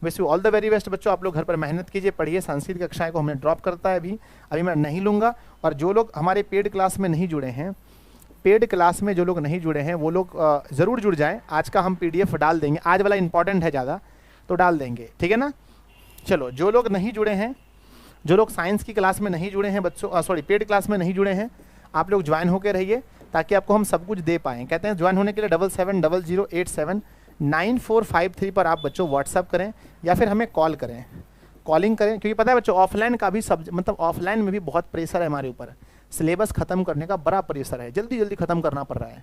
wish you all the very best बच्चों, आप लोग घर पर मेहनत कीजिए, पढ़िए। संस्कृत कक्षाएं को हमने ड्रॉप करता है अभी मैं नहीं लूँगा। और जो लोग हमारे पेड क्लास में नहीं जुड़े हैं, पेड क्लास में जो लोग नहीं जुड़े हैं वो लोग ज़रूर जुड़ जाएं। आज का हम PDF डाल देंगे, आज वाला इंपॉर्टेंट है ज़्यादा, तो डाल देंगे, ठीक है ना। चलो जो लोग नहीं जुड़े हैं, जो लोग साइंस की क्लास में नहीं जुड़े हैं बच्चों, सॉरी पेड क्लास में नहीं जुड़े हैं, आप लोग ज्वाइन होकर रहिए ताकि आपको हम सब कुछ दे पाएँ। कहते हैं ज्वाइन होने के लिए 7700879453 पर आप बच्चों व्हाट्सअप करें या फिर हमें कॉल करें, कॉलिंग करें। क्योंकि पता है बच्चों ऑफलाइन का भी मतलब ऑफलाइन में भी बहुत प्रेशर है हमारे ऊपर, सिलेबस खत्म करने का बड़ा प्रेशर है, जल्दी जल्दी खत्म करना पड़ रहा है,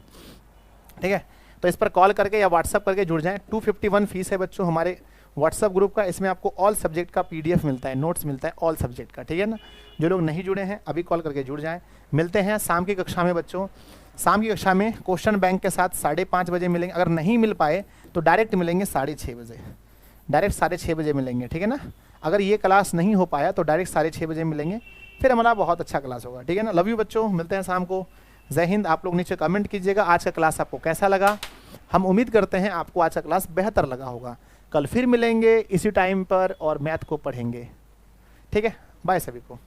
ठीक है। तो इस पर कॉल करके या व्हाट्सअप करके जुड़ जाएं। 251 फीस है बच्चों हमारे व्हाट्सअप ग्रुप का, इसमें आपको ऑल सब्जेक्ट का PDF मिलता है, नोट्स मिलता है ऑल सब्जेक्ट का, ठीक है ना। जो लोग नहीं जुड़े हैं अभी कॉल करके जुड़ जाएं। मिलते हैं शाम की कक्षा में बच्चों, शाम की कक्षा में क्वेश्चन बैंक के साथ 5:30 बजे मिलेंगे। अगर नहीं मिल पाए तो डायरेक्ट मिलेंगे 6:30 बजे, डायरेक्ट 6:30 बजे मिलेंगे, ठीक है ना। अगर ये क्लास नहीं हो पाया तो डायरेक्ट 6:30 बजे मिलेंगे, फिर हमारा बहुत अच्छा क्लास होगा, ठीक है ना। लव यू बच्चों, मिलते हैं शाम को। जय हिंद। आप लोग नीचे कमेंट कीजिएगा आज का क्लास आपको कैसा लगा। हम उम्मीद करते हैं आपको आज का क्लास बेहतर लगा होगा। कल फिर मिलेंगे इसी टाइम पर और मैथ को पढ़ेंगे, ठीक है। बाय सभी को।